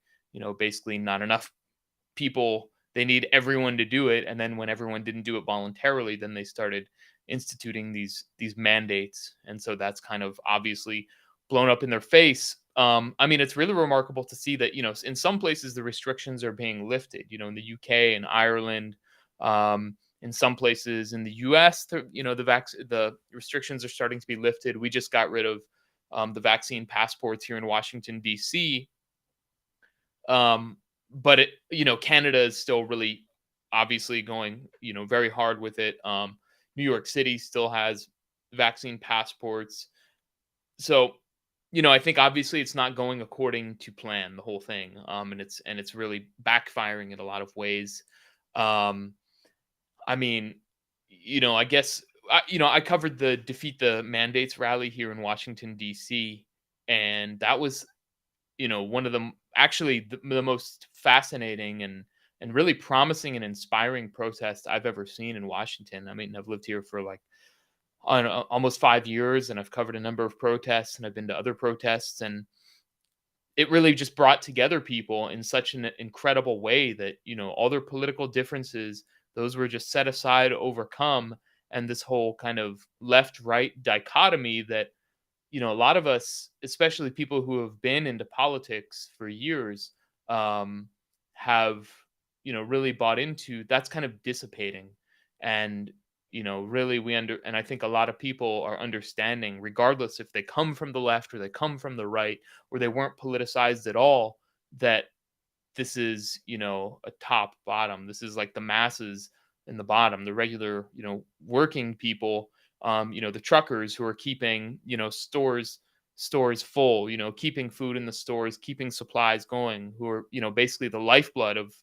basically not enough people, they need everyone to do it. And then when everyone didn't do it voluntarily, then they started instituting these mandates. And so that's kind of obviously blown up in their face. It's really remarkable to see that, in some places the restrictions are being lifted, in the UK and Ireland, in some places in the US, the restrictions are starting to be lifted. We just got rid of the vaccine passports here in Washington, D.C. But Canada is still really obviously going, very hard with it. New York City still has vaccine passports. So, I think obviously it's not going according to plan, the whole thing. And it's really backfiring in a lot of ways. I guess, I covered the Defeat the Mandates rally here in Washington, D.C. And that was, one of the most fascinating and really promising and inspiring protests I've ever seen in Washington. I've lived here for almost 5 years, and I've covered a number of protests, and I've been to other protests, and it really just brought together people in such an incredible way that, all their political differences, those were just set aside, overcome, and this whole kind of left-right dichotomy that, a lot of us, especially people who have been into politics for years, have, really bought into, that's kind of dissipating. And, really and I think a lot of people are understanding, regardless if they come from the left or they come from the right, or they weren't politicized at all, that this is, a top bottom. This is like the masses in the bottom, the regular, working people, the truckers who are keeping, stores full, keeping food in the stores, keeping supplies going, who are, basically the lifeblood of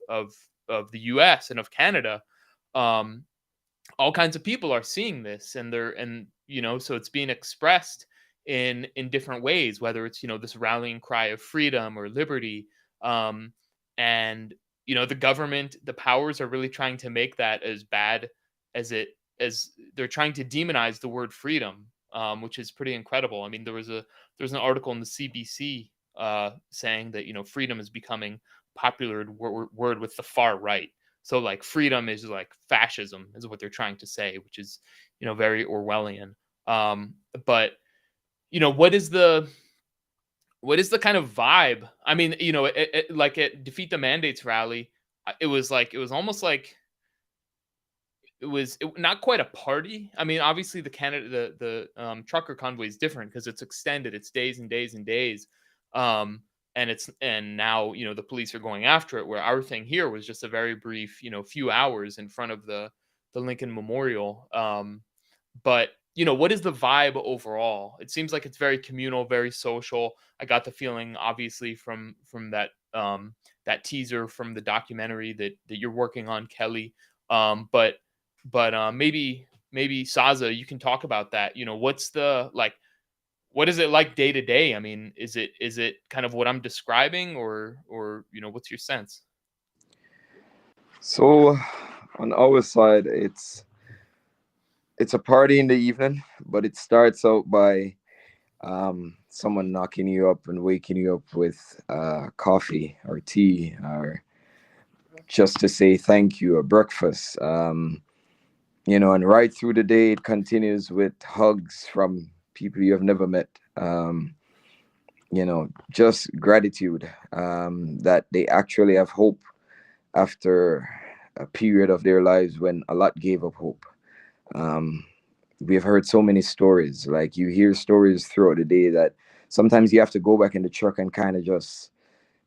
the US and of Canada. All kinds of people are seeing this, and so it's being expressed in different ways, whether it's, this rallying cry of freedom or liberty. And, the government, the powers are really trying to make that as bad as they're trying to demonize the word freedom, which is pretty incredible. There was an article in the CBC saying that, freedom is becoming popular word with the far right. So like freedom is like fascism is what they're trying to say, which is, very Orwellian. But what is the kind of vibe? I mean, like at Defeat the Mandates rally, it was almost like it was not quite a party. I mean, obviously the trucker convoy is different because it's extended. It's days and days and days. And now, the police are going after it, where our thing here was just a very brief, few hours in front of the Lincoln Memorial. But what is the vibe overall? It seems like it's very communal, very social. I got the feeling, obviously, from that that teaser from the documentary that you're working on, Kelly. But maybe Saza, you can talk about that. What's the what is it like day to day? I mean, is it kind of what I'm describing, or what's your sense? So on our side, it's a party in the evening, but it starts out by someone knocking you up and waking you up with coffee or tea, or just to say thank you, or breakfast. And right through the day, it continues with hugs from people you have never met. Just gratitude that they actually have hope after a period of their lives when a lot gave up hope. We've heard so many stories. Like, you hear stories throughout the day that sometimes you have to go back in the truck and kind of just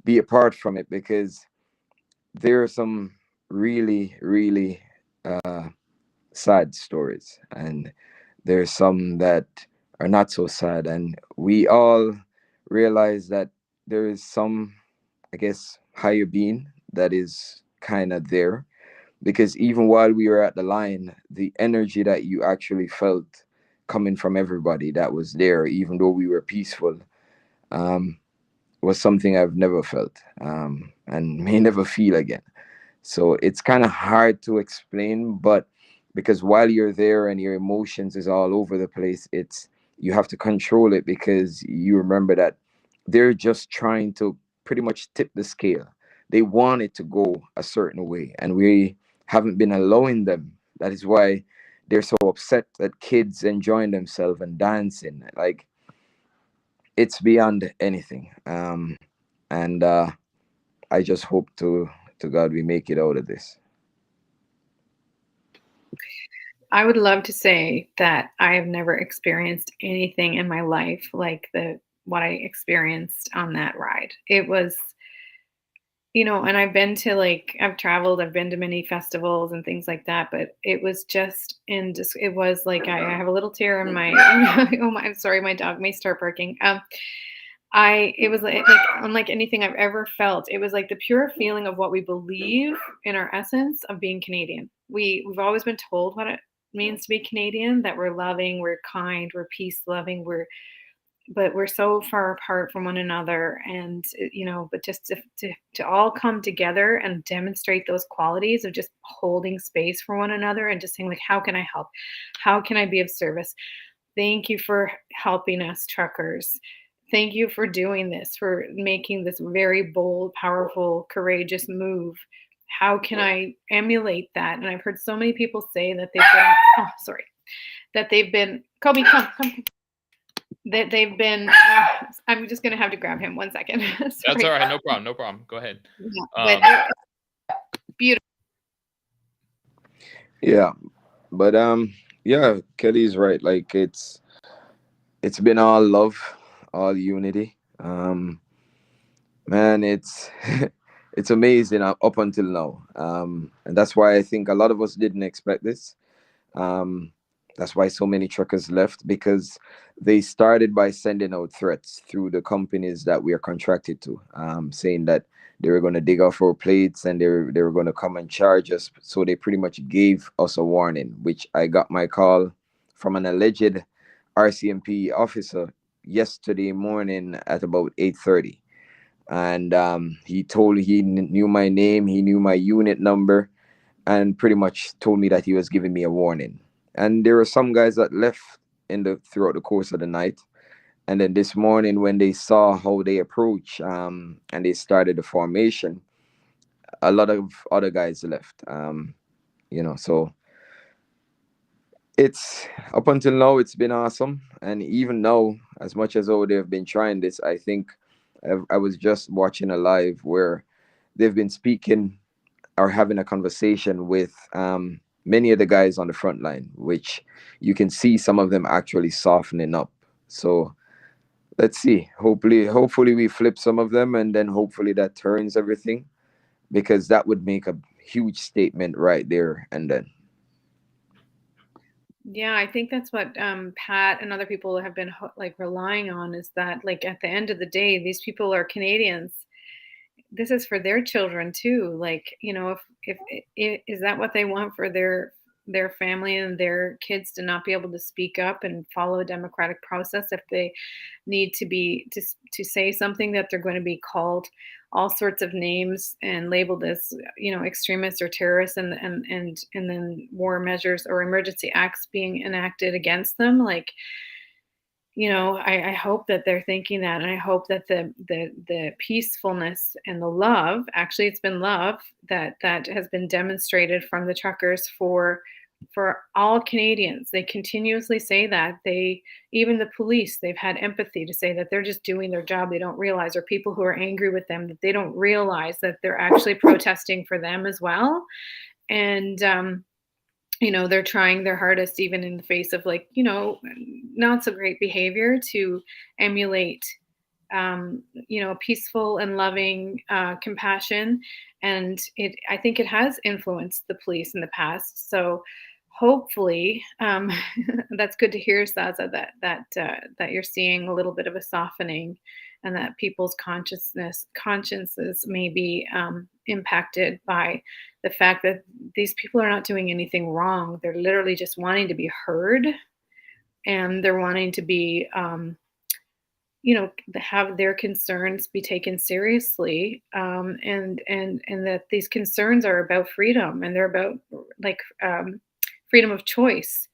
be apart from it, because there are some really, really sad stories, and there's some that are not so sad. And we all realize that there is some, I guess, higher being that is kind of there, because even while we were at the line, the energy that you actually felt coming from everybody that was there, even though we were peaceful, was something I've never felt, and may never feel again. So it's kind of hard to explain, but because while you're there and your emotions is all over the place, you have to control it, because you remember that they're just trying to pretty much tip the scale. They want it to go a certain way, and we haven't been allowing them. That is why they're so upset that kids enjoying themselves and dancing. Like, it's beyond anything. And I just hope to God we make it out of this. I would love to say that I have never experienced anything in my life like what I experienced on that ride. It was, and I've traveled, I've been to many festivals and things like that, but it was just it was like, I have a little tear in my, I'm sorry, my dog may start barking. It was like unlike anything I've ever felt. It was like the pure feeling of what we believe in our essence of being Canadian. We've always been told what it means to be Canadian, that we're loving, we're kind, we're peace loving, but we're so far apart from one another. And but just to all come together and demonstrate those qualities of just holding space for one another and just saying, like, how can I help? How can I be of service? Thank you for helping us, truckers. Thank you for doing this, for making this very bold, powerful, courageous move. How can I emulate that? And I've heard so many people say that they've been, Kobe, come. That they've been, I'm just going to have to grab him 1 second. That's all right. No problem. Go ahead. Yeah, beautiful. Yeah. But yeah, Kelly's right. Like, it's been all love, all unity. Man, it's it's amazing up until now. And that's why I think a lot of us didn't expect this. That's why so many truckers left, because they started by sending out threats through the companies that we are contracted to, saying that they were going to dig off our plates and they were going to come and charge us. So they pretty much gave us a warning, which I got my call from an alleged RCMP officer yesterday morning at about 8:30. And he knew my name, he knew my unit number, and pretty much told me that he was giving me a warning. And there were some guys that left throughout the course of the night. And then this morning, when they saw how they approach, and they started the formation, a lot of other guys left. So it's up until now, it's been awesome. And even now, as much as they've been trying this, I think I was just watching a live where they've been speaking or having a conversation with many of the guys on the front line, which you can see some of them actually softening up. So let's see. Hopefully we flip some of them, and then hopefully that turns everything, because that would make a huge statement right there and then. Yeah, I think that's what Pat and other people have been like relying on, is that like at the end of the day, these people are Canadians. This is for their children too. Like, if is that what they want for their family and their kids, to not be able to speak up and follow a democratic process? If they need to be to say something, that they're going to be called all sorts of names and labeled as extremists or terrorists, and then war measures or emergency acts being enacted against them. Like, I hope that they're thinking that, and I hope that the peacefulness and the love, actually it's been love that has been demonstrated from the truckers for all Canadians. They continuously say that. Even the police, they've had empathy to say that they're just doing their job. They don't realize, or people who are angry with them, that they don't realize that they're actually protesting for them as well. And they're trying their hardest, even in the face of not so great behavior, to emulate peaceful and loving compassion. And I think it has influenced the police in the past. So hopefully, that's good to hear, Saza, that you're seeing a little bit of a softening, and that people's consciences may be impacted by the fact that these people are not doing anything wrong. They're literally just wanting to be heard, and they're wanting to be, have their concerns be taken seriously, and that these concerns are about freedom, and they're about freedom of choice,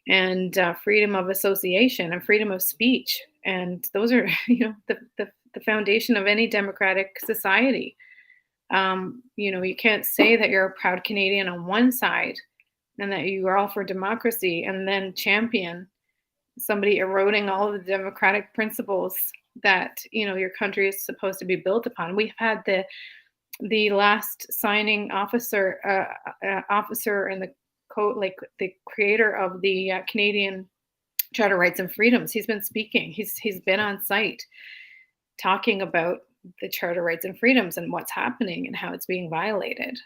and freedom of association, and freedom of speech. And those are, the foundation of any democratic society. You can't say that you're a proud Canadian on one side and that you are all for democracy, and then champion somebody eroding all of the democratic principles that your country is supposed to be built upon. We've had the last signing officer and the creator of the Canadian Charter Rights and Freedoms. He's been speaking. He's been on site talking about the Charter Rights and Freedoms and what's happening and how it's being violated.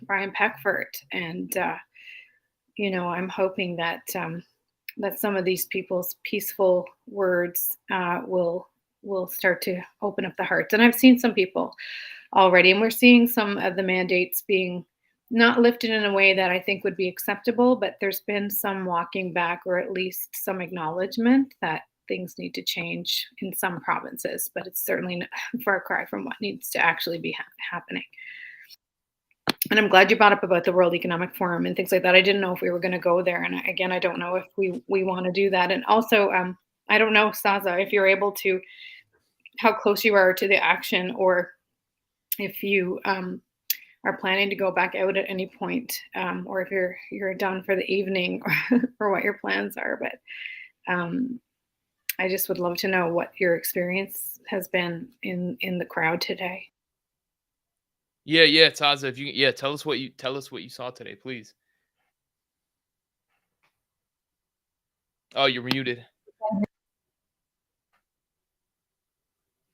Brian Peckford. And I'm hoping that that some of these people's peaceful words will start to open up the hearts. And I've seen some people already, and we're seeing some of the mandates being not lifted in a way that I think would be acceptable, but there's been some walking back, or at least some acknowledgement that things need to change in some provinces, but it's certainly a far cry from what needs to actually be happening. And I'm glad you brought up about the World Economic Forum and things like that. I didn't know if we were going to go there. And again, I don't know if we want to do that. And also, I don't know, Saza, if you're able to, how close you are to the action, or if you are planning to go back out at any point, or if you're done for the evening, or what your plans are. But I just would love to know what your experience has been in the crowd today. Yeah, Saza, if you tell us what you saw today, please. Oh, you're muted.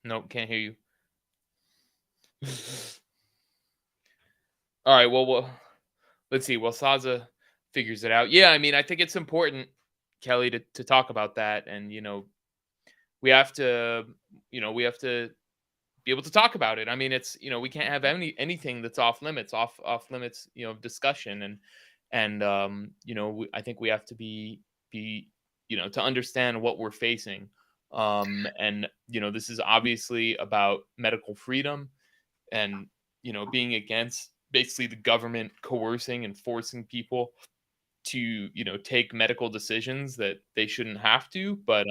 Nope, can't hear you. All right, well, let's see. Well, Saza figures it out. Yeah, I mean, I think it's important, Kelly, to talk about that, and we have to be able to talk about it. I mean, it's we can't have anything that's off limits discussion, and I think we have to be to understand what we're facing, and this is obviously about medical freedom, and being against basically the government coercing and forcing people to take medical decisions that they shouldn't have to. But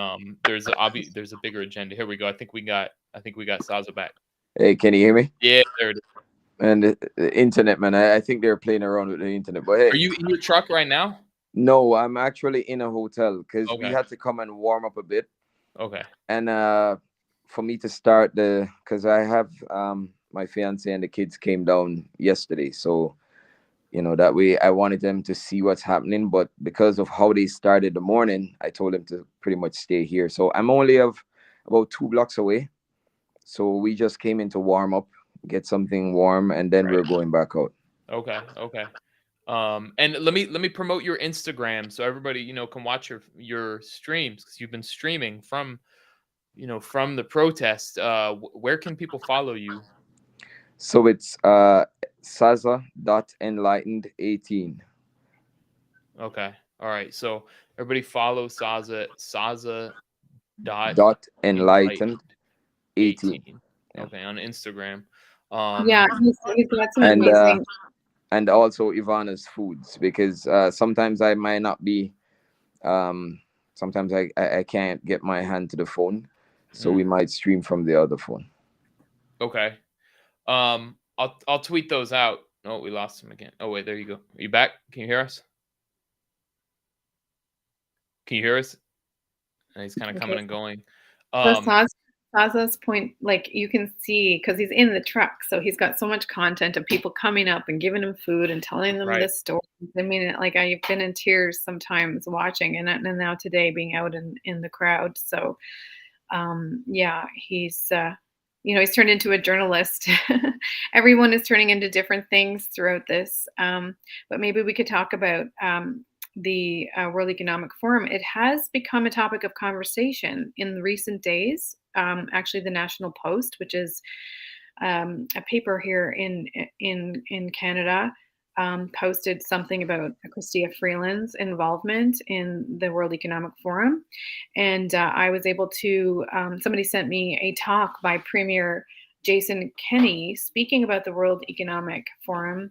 there's a bigger agenda. Here we go. I think we got Saza back. Hey, can you hear me? Yeah, there it is. And the internet, man, I think they're playing around with the internet. But hey, Are you in your truck right now? no, I'm actually in a hotel because we Okay. had to come and warm up a bit. Okay. And for me to start because I have my fiance and the kids came down yesterday, so that way I wanted them to see what's happening. But because of how they started the morning, I told them to pretty much stay here. So I'm only about 2 blocks away. So we just came in to warm up, get something warm, and then we're going back out. Okay. Okay. And let me promote your Instagram so everybody can watch your streams, because you've been streaming from from the protest. Where can people follow you? So it's Saza.enlightened18. Okay. All right. So everybody follow Saza. Saza Dot enlightened 18. 18. Yeah. Okay, on Instagram. Yeah, he's got some And amazing. and also Ivana's foods, because sometimes I might not be sometimes I can't get my hand to the phone, so we might stream from the other phone. Okay. I'll tweet those out. Oh, we lost him again. Oh wait, there you go. Are you back? Can you hear us? Can you hear us? And he's kind of coming and going. Saza's point, like you can see, because he's in the truck, so he's got so much content of people coming up and giving him food and telling them this story. I mean, like I've been in tears sometimes watching, and now today being out in the crowd. So, yeah, he's he's turned into a journalist. Everyone is turning into different things throughout this. But maybe we could talk about the World Economic Forum. It has become a topic of conversation in recent days. Actually, the National Post, which is a paper here in Canada, posted something about Chrystia Freeland's involvement in the World Economic Forum. And I was able to, somebody sent me a talk by Premier Jason Kenney speaking about the World Economic Forum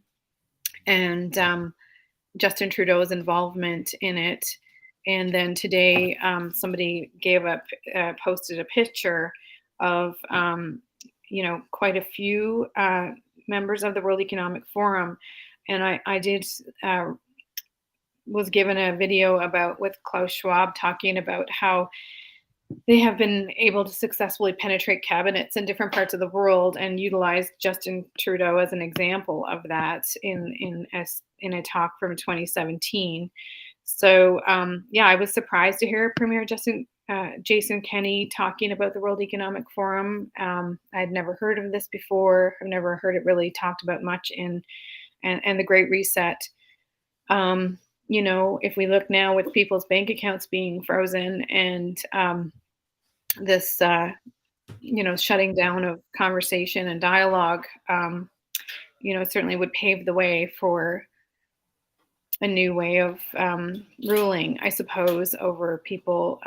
and Justin Trudeau's involvement in it. And then today, somebody posted a picture of, quite a few members of the World Economic Forum. And I was given a video with Klaus Schwab talking about how they have been able to successfully penetrate cabinets in different parts of the world and utilize Justin Trudeau as an example of that in a talk from 2017. So I was surprised to hear Premier Jason Kenney talking about the World Economic Forum. I'd never heard of this before. I've never heard it really talked about much and the Great Reset. If we look now with people's bank accounts being frozen and this, shutting down of conversation and dialogue, it certainly would pave the way for a new way of ruling, I suppose, over people.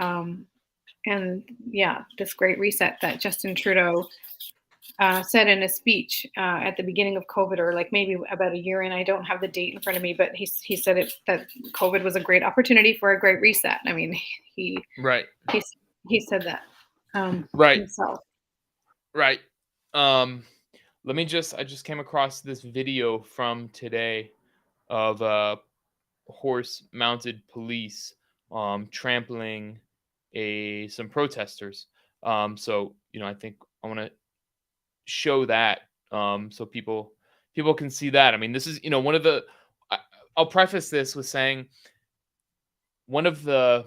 This Great Reset that Justin Trudeau said in a speech at the beginning of COVID, or like maybe about a year in. I don't have the date in front of me, but he said that COVID was a great opportunity for a great reset. I mean, he said that himself. Right. I just came across this video from today of horse-mounted police trampling some protesters. So I think I want to show that so people can see that. I mean, this is one of the. I'll preface this with saying one of the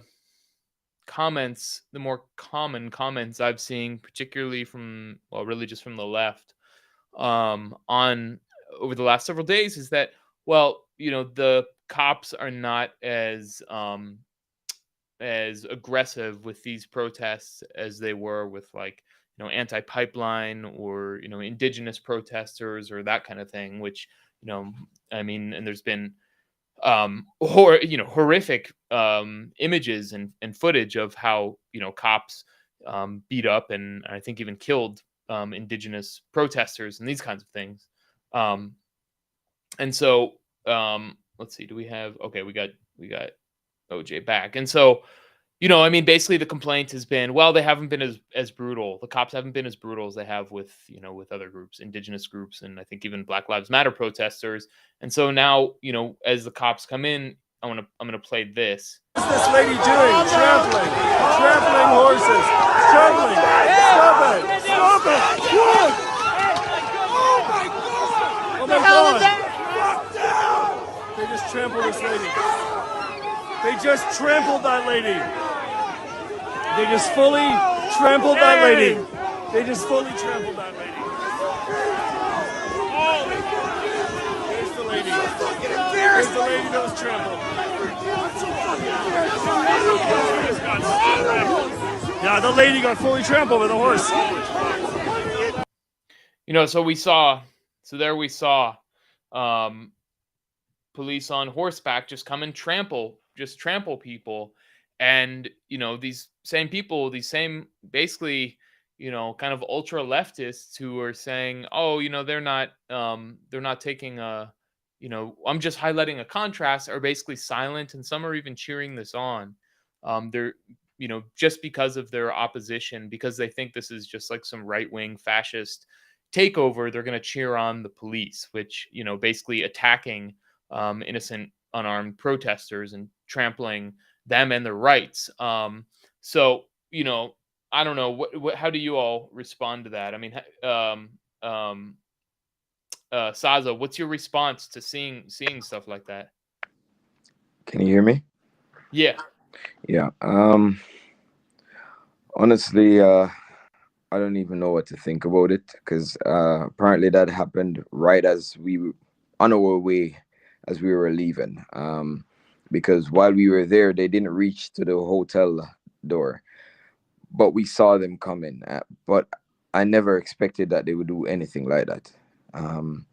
comments, the more common comments I've seen, particularly from just from the left, on over the last several days, is that the cops are not as aggressive with these protests as they were with anti-pipeline or indigenous protesters or that kind of thing, which and there's been horrific images and footage of how cops beat up and I think even killed indigenous protesters and these kinds of things. And so let's see, do we have, okay, we got OJ back. And so I mean, basically the complaint has been, well, they haven't been as brutal. The cops haven't been as brutal as they have with, with other groups, indigenous groups, and I think even Black Lives Matter protesters. And so now, as the cops come in, I'm gonna play this. What's this lady doing? Trampling horses. Trampling. Stop it. Stop it. Look. Oh my God. They just trampled this lady. They just trampled that lady. They just fully trampled that lady. They just fully trampled that lady. There's the lady. There's the lady that was trampled. Yeah, the lady got fully trampled with a horse. So there we saw police on horseback just come and trample people. And, these same people, basically, kind of ultra leftists who are saying, oh, they're not taking I'm just highlighting a contrast, are basically silent. And some are even cheering this on. They're, just because of their opposition, because they think this is just like some right-wing fascist takeover, they're going to cheer on the police, which, basically attacking innocent unarmed protesters and trampling them and their rights. So, I don't know how do you all respond to that? I mean, Saza, what's your response to seeing stuff like that? Can you hear me? Yeah. Yeah. Honestly, I don't even know what to think about it, because apparently that happened right as we were on our way, as we were leaving. Because while we were there, they didn't reach to the hotel door, but we saw them coming. But I never expected that they would do anything like that. And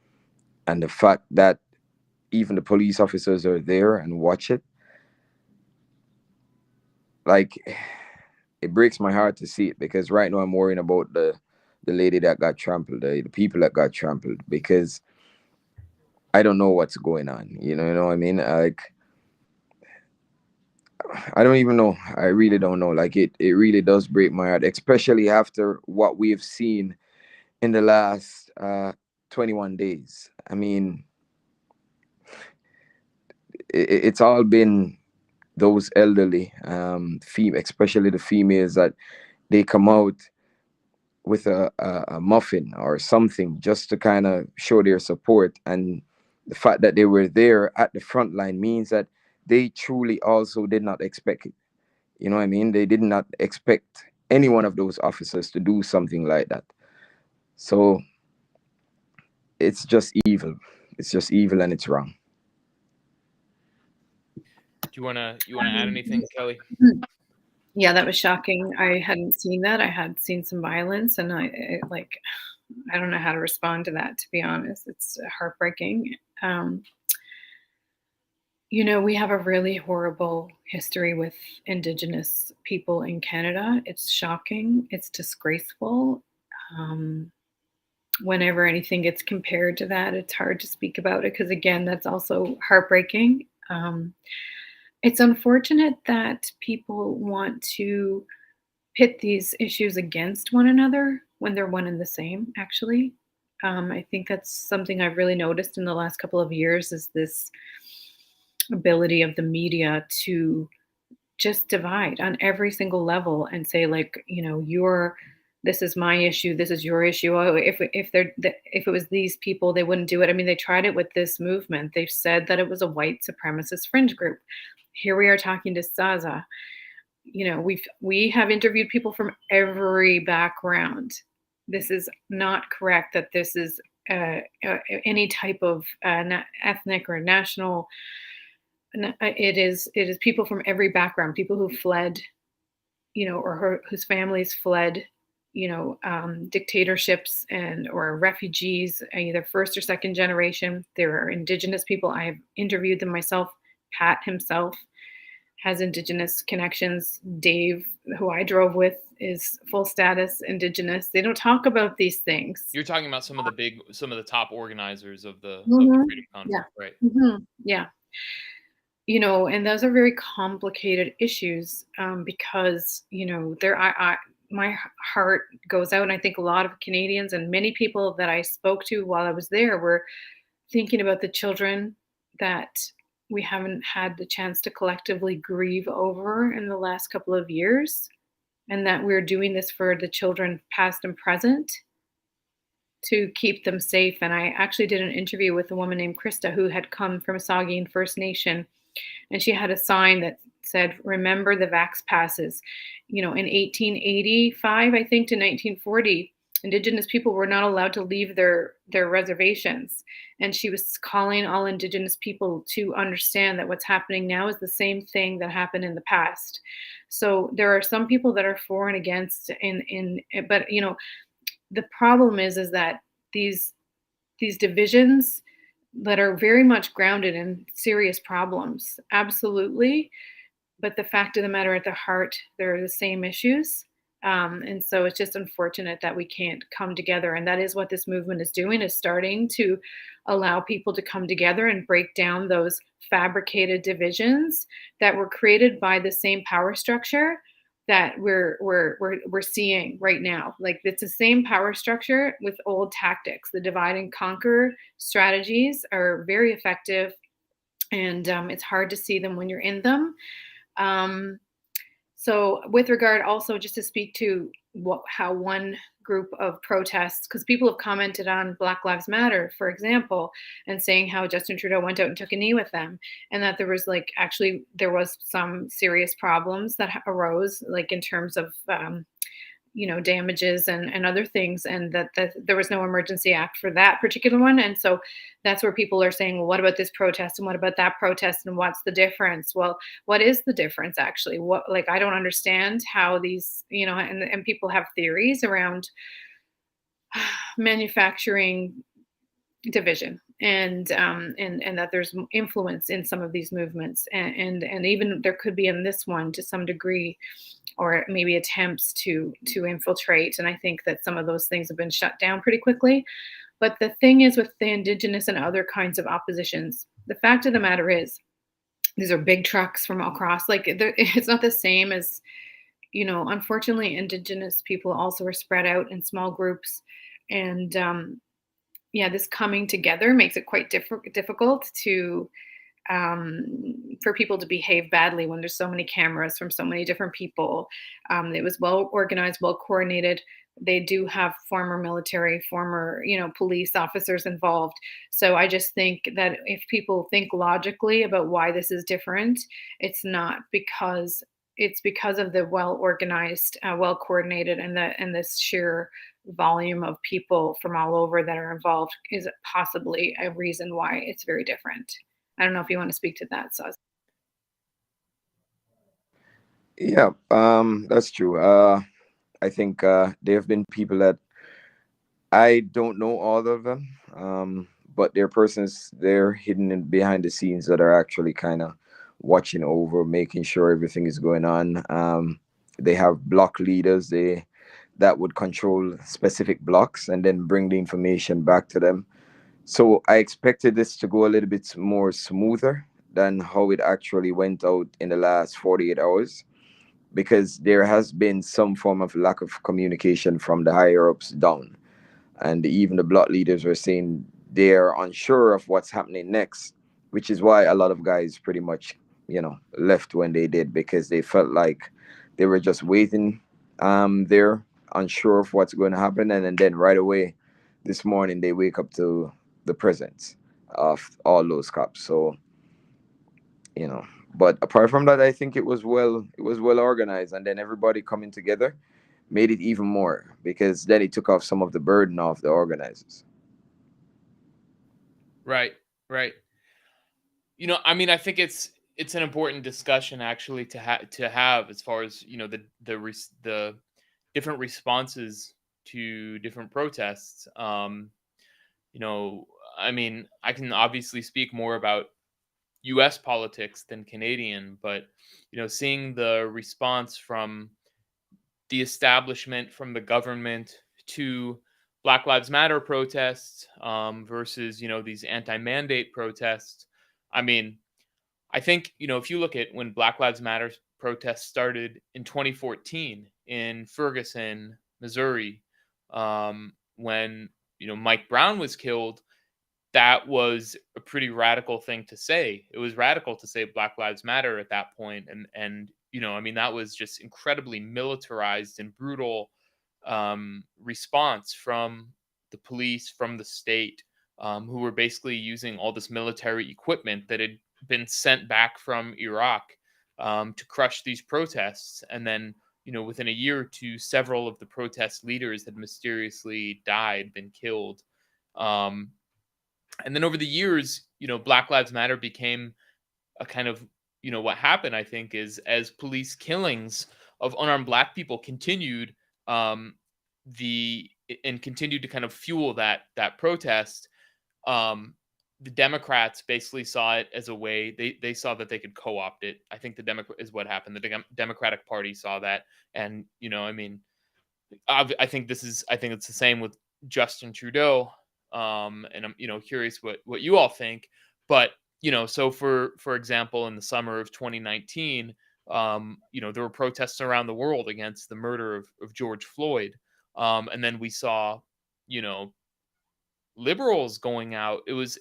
the fact that even the police officers are there and watch it, like, it breaks my heart to see it, because right now I'm worrying about the lady that got trampled, the people that got trampled, because I don't know what's going on. You know what I mean? Like, I don't even know. I really don't know. Like, it really does break my heart, especially after what we have seen in the last 21 days. I mean, it's all been those elderly, especially the females, that they come out with a muffin or something just to kind of show their support. And the fact that they were there at the front line means that they truly also did not expect it. You know what I mean? They did not expect any one of those officers to do something like that. So it's just evil. It's just evil, and it's wrong. Do you wanna add anything, Kelly? Yeah, that was shocking. I hadn't seen that. I had seen some violence, and I don't know how to respond to that, to be honest. It's heartbreaking. We have a really horrible history with Indigenous people in Canada. It's shocking. It's disgraceful. Whenever anything gets compared to that, it's hard to speak about it, because, again, that's also heartbreaking. It's unfortunate that people want to pit these issues against one another when they're one and the same, actually. I think that's something I've really noticed in the last couple of years, is this ability of the media to just divide on every single level and say, like, this is my issue, this is your issue. Oh, if it was these people, they wouldn't do it. I mean, they tried it with this movement. They've said that it was a white supremacist fringe group. Here we are talking to Saza. We have interviewed people from every background. This is not correct that this is any type of ethnic or national. It is people from every background, people who fled, or whose families fled, dictatorships or refugees, either first or second generation. There are Indigenous people. I have interviewed them myself. Pat himself has Indigenous connections. Dave, who I drove with, is full status Indigenous. They don't talk about these things. You're talking about some of the top organizers of the Freedom Convoy, yeah. right? Mm-hmm. Yeah. and those are very complicated issues, because, my heart goes out. And I think a lot of Canadians and many people that I spoke to while I was there were thinking about the children that we haven't had the chance to collectively grieve over in the last couple of years, and that we're doing this for the children past and present to keep them safe. And I actually did an interview with a woman named Krista who had come from Saugeen First Nation, and she had a sign that said, "Remember the vax passes." In 1885, I think, to 1940, Indigenous people were not allowed to leave their reservations. And she was calling all Indigenous people to understand that what's happening now is the same thing that happened in the past. So there are some people that are for and against, but the problem is that these divisions that are very much grounded in serious problems, absolutely. But the fact of the matter, at the heart, they're the same issues. And so it's just unfortunate that we can't come together. And that is what this movement is doing, is starting to allow people to come together and break down those fabricated divisions that were created by the same power structure that we're seeing right now. Like, it's the same power structure with old tactics. The divide and conquer strategies are very effective, and it's hard to see them when you're in them. So with regard also, just to speak to how one group of protests, because people have commented on Black Lives Matter, for example, and saying how Justin Trudeau went out and took a knee with them, and that there was some serious problems that arose, like in terms of damages and other things, and that there was no emergency act for that particular one. And so that's where people are saying, well, what about this protest, and what about that protest, and what's the difference? Well, what is the difference actually? I don't understand how these, and people have theories around manufacturing division, and that there's influence in some of these movements, and even there could be in this one to some degree, or maybe attempts to infiltrate. And I think that some of those things have been shut down pretty quickly. But the thing is, with the Indigenous and other kinds of oppositions, the fact of the matter is, these are big trucks from across. It's not the same as, unfortunately, Indigenous people also are spread out in small groups, and this coming together makes it quite difficult to for people to behave badly when there's so many cameras from so many different people. It was well organized, well coordinated. They do have former military, former, police officers involved. So I just think that if people think logically about why this is different, it's because of the well organized, well coordinated, and this sheer volume of people from all over that are involved is possibly a reason why it's very different. I don't know if you want to speak to that, Saza. Yeah, that's true. I think there have been people that I don't know all of them, but there are persons there hidden behind the scenes that are actually kind of watching over, making sure everything is going on. They have block leaders that would control specific blocks and then bring the information back to them. So I expected this to go a little bit more smoother than how it actually went out in the last 48 hours, because there has been some form of lack of communication from the higher ups down. And even the bloc leaders were saying they're unsure of what's happening next, which is why a lot of guys pretty much, left when they did, because they felt like they were just waiting. They're unsure of what's going to happen. And then right away this morning, they wake up to the presence of all those cops. So, but apart from that, I think it was well organized, and then everybody coming together made it even more, because then it took off some of the burden off the organizers. Right. I think it's an important discussion actually to have as far as the different responses to different protests. I can obviously speak more about U.S. politics than Canadian, but seeing the response from the establishment, from the government, to Black Lives Matter protests versus these anti-mandate protests. I think, if you look at when Black Lives Matter protests started in 2014 in Ferguson, Missouri, when, Mike Brown was killed, that was a pretty radical thing to say. It was radical to say Black Lives Matter at that point. And that was just incredibly militarized and brutal response from the police, from the state, who were basically using all this military equipment that had been sent back from Iraq to crush these protests. And then, within a year or two, several of the protest leaders had mysteriously died, been killed. And then over the years, Black Lives Matter became a kind of, what happened, I think, is as police killings of unarmed Black people continued, continued to kind of fuel that protest. The Democrats basically saw it as a way they saw that they could co-opt it. I think is what happened. The Democratic Party saw that, and I think it's the same with Justin Trudeau. And I'm curious what you all think. But so for example, in the summer of 2019, there were protests around the world against the murder of George Floyd. And then we saw, liberals going out. It was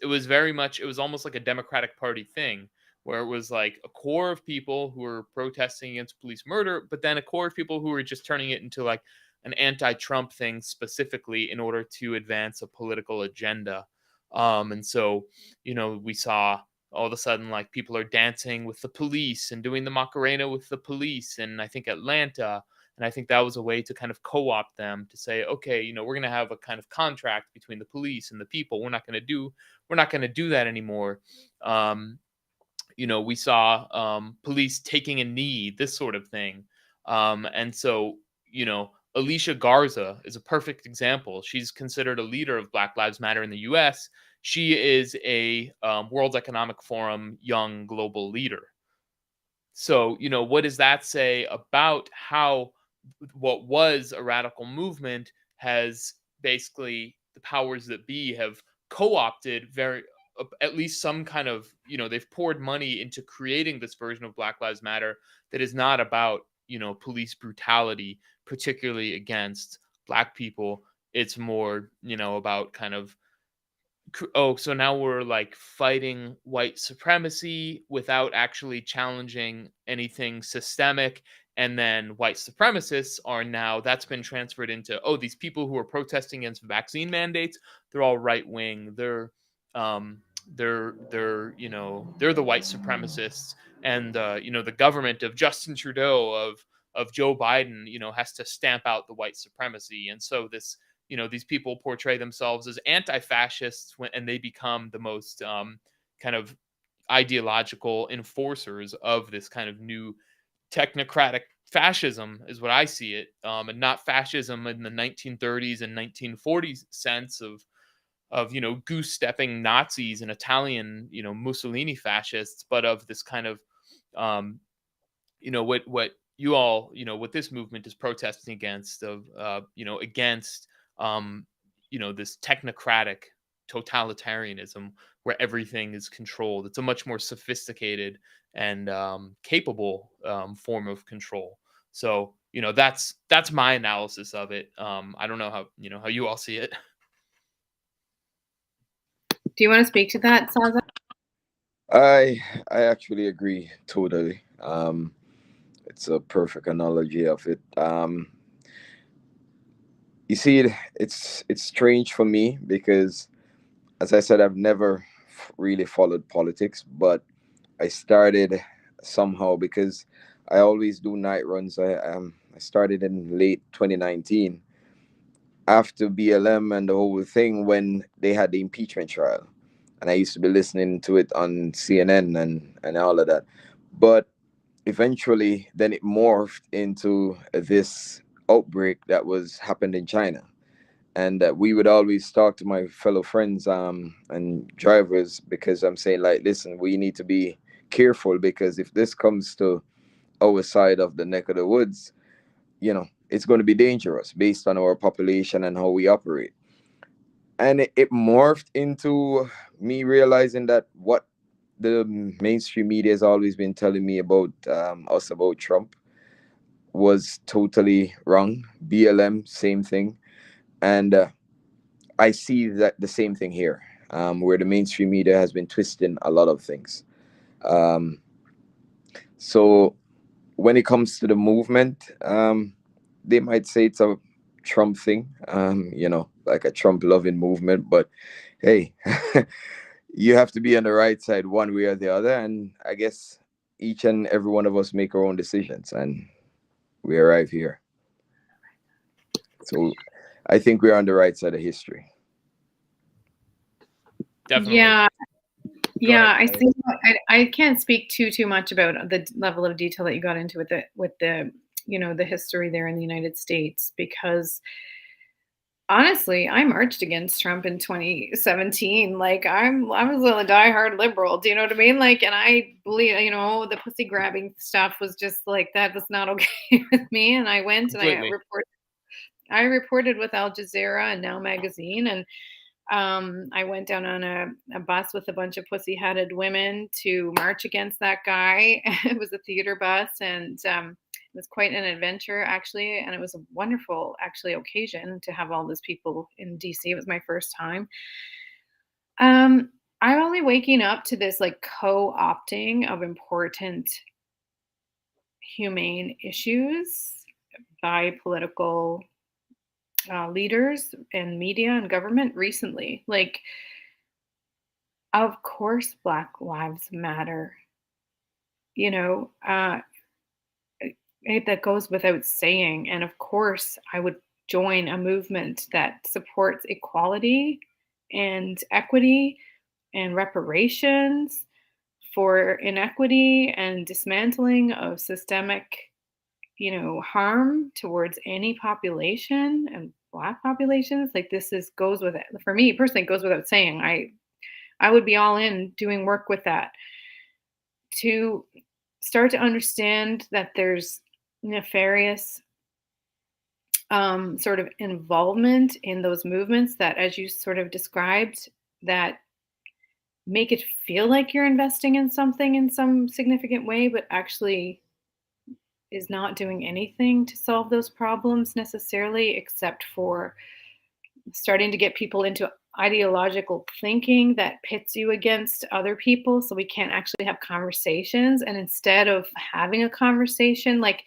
almost like a Democratic Party thing, where it was like a core of people who were protesting against police murder, but then a core of people who were just turning it into like an anti-Trump thing specifically in order to advance a political agenda. And so, we saw all of a sudden, like, people are dancing with the police and doing the Macarena with the police. And I think Atlanta, and I think that was a way to kind of co-opt them to say, okay, we're going to have a kind of contract between the police and the people. We're not going to do that anymore. We saw police taking a knee, this sort of thing. And so, Alicia Garza is a perfect example. She's considered a leader of Black Lives Matter in the U.S. She is a World Economic Forum young global leader. So, what does that say about how what was a radical movement has basically the powers that be have co-opted at least some kind of, they've poured money into creating this version of Black Lives Matter that is not about, police brutality, particularly against Black people. It's more, about kind of, so now we're like fighting white supremacy without actually challenging anything systemic. And then white supremacists are now, that's been transferred into, these people who are protesting against vaccine mandates, they're all right wing. They're the white supremacists, and the government of Justin Trudeau, of Joe Biden, has to stamp out the white supremacy. And so this, these people portray themselves as anti-fascists and they become the most kind of ideological enforcers of this kind of new technocratic fascism, is what I see it, and not fascism in the 1930s and 1940s sense of goose-stepping Nazis and Italian, Mussolini fascists, but of this kind of, what you all, what this movement is protesting against, of, against, this technocratic totalitarianism where everything is controlled. It's a much more sophisticated and capable form of control. So, that's my analysis of it. I don't know how you all see it. Do you want to speak to that, Saza? I actually agree totally. It's a perfect analogy of it. You see, it's strange for me because, as I said, I've never really followed politics, but I started somehow because I always do night runs. I started in late 2019 after BLM and the whole thing when they had the impeachment trial. And I used to be listening to it on CNN and all of that. But eventually, then it morphed into this outbreak that happened in China. And we would always talk to my fellow friends and drivers, because I'm saying, like, listen, we need to be careful, because if this comes to our side of the neck of the woods, it's going to be dangerous based on our population and how we operate. And it morphed into me realizing that what the mainstream media has always been telling me about us, about Trump, was totally wrong. BLM, same thing. And I see that the same thing here, where the mainstream media has been twisting a lot of things. So when it comes to the movement, they might say it's a Trump thing, like a Trump loving movement. But hey, you have to be on the right side one way or the other. And I guess each and every one of us make our own decisions, and we arrive here. So I think we're on the right side of history. Definitely. Yeah, I think I can't speak too much about the level of detail that you got into with the the history there in the United States, because honestly, I marched against Trump in 2017. Like I was a diehard liberal. Do you know what I mean? Like, and I believe, the pussy grabbing stuff was just like, that was not okay with me. And I went Completely. and I reported with Al Jazeera and Now Magazine, and I went down on a bus with a bunch of pussy-headed women to march against that guy. It was a theater bus, and it was quite an adventure, actually. And it was a wonderful, actually, occasion to have all those people in DC. It was my first time. I'm only waking up to this like co-opting of important humane issues by political leaders and media and government recently. Like, of course, Black Lives Matter. That goes without saying. And of course, I would join a movement that supports equality and equity and reparations for inequity and dismantling of systemic harm towards any population, and Black populations. Like, goes with it. For me personally, it goes without saying. I would be all in doing work with that, to start to understand that there's nefarious sort of involvement in those movements that, as you sort of described, that make it feel like you're investing in something in some significant way, but actually is not doing anything to solve those problems necessarily, except for starting to get people into ideological thinking that pits you against other people, so we can't actually have conversations. And instead of having a conversation, like,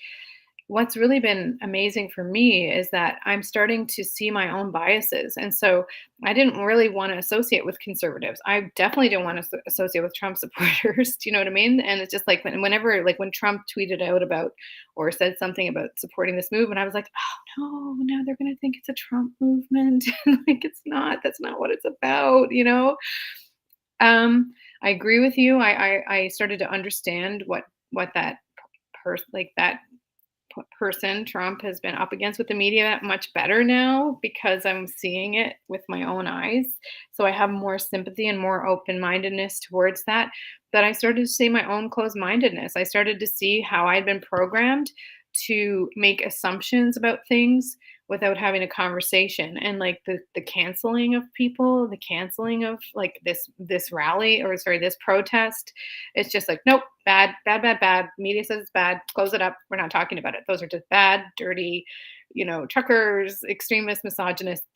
what's really been amazing for me is that I'm starting to see my own biases. And so I didn't really want to associate with conservatives. I definitely don't want to associate with Trump supporters. Do you know what I mean? And it's just like when Trump tweeted out about or said something about supporting this movement, I was like, oh no, now they're going to think it's a Trump movement. Like, it's not. That's not what it's about, I agree with you. I started to understand what that person Trump has been up against with the media much better now, because I'm seeing it with my own eyes. So I have more sympathy and more open-mindedness towards that. But I started to see my own closed-mindedness. I started to see how I'd been programmed to make assumptions about things without having a conversation, and like the canceling of people, the canceling of like this rally, or sorry, this protest. It's just like, nope, bad. Media says it's bad. Close it up. We're not talking about it. Those are just bad, dirty, truckers, extremists, misogynists.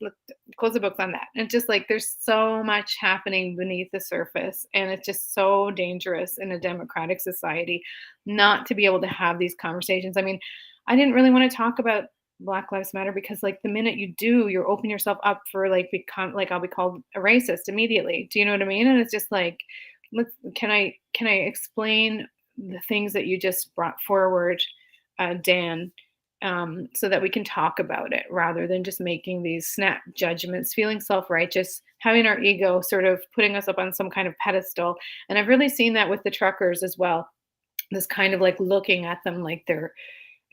Close the books on that. And just like, there's so much happening beneath the surface, and it's just so dangerous in a democratic society not to be able to have these conversations. I mean, I didn't really want to talk about Black Lives Matter because, like, the minute you do, you're opening yourself up for I'll be called a racist immediately. Do you know what I mean? And it's just like, can I explain the things that you just brought forward, Dan, so that we can talk about it rather than just making these snap judgments, feeling self-righteous, having our ego sort of putting us up on some kind of pedestal. And I've really seen that with the truckers as well. This kind of like looking at them like they're,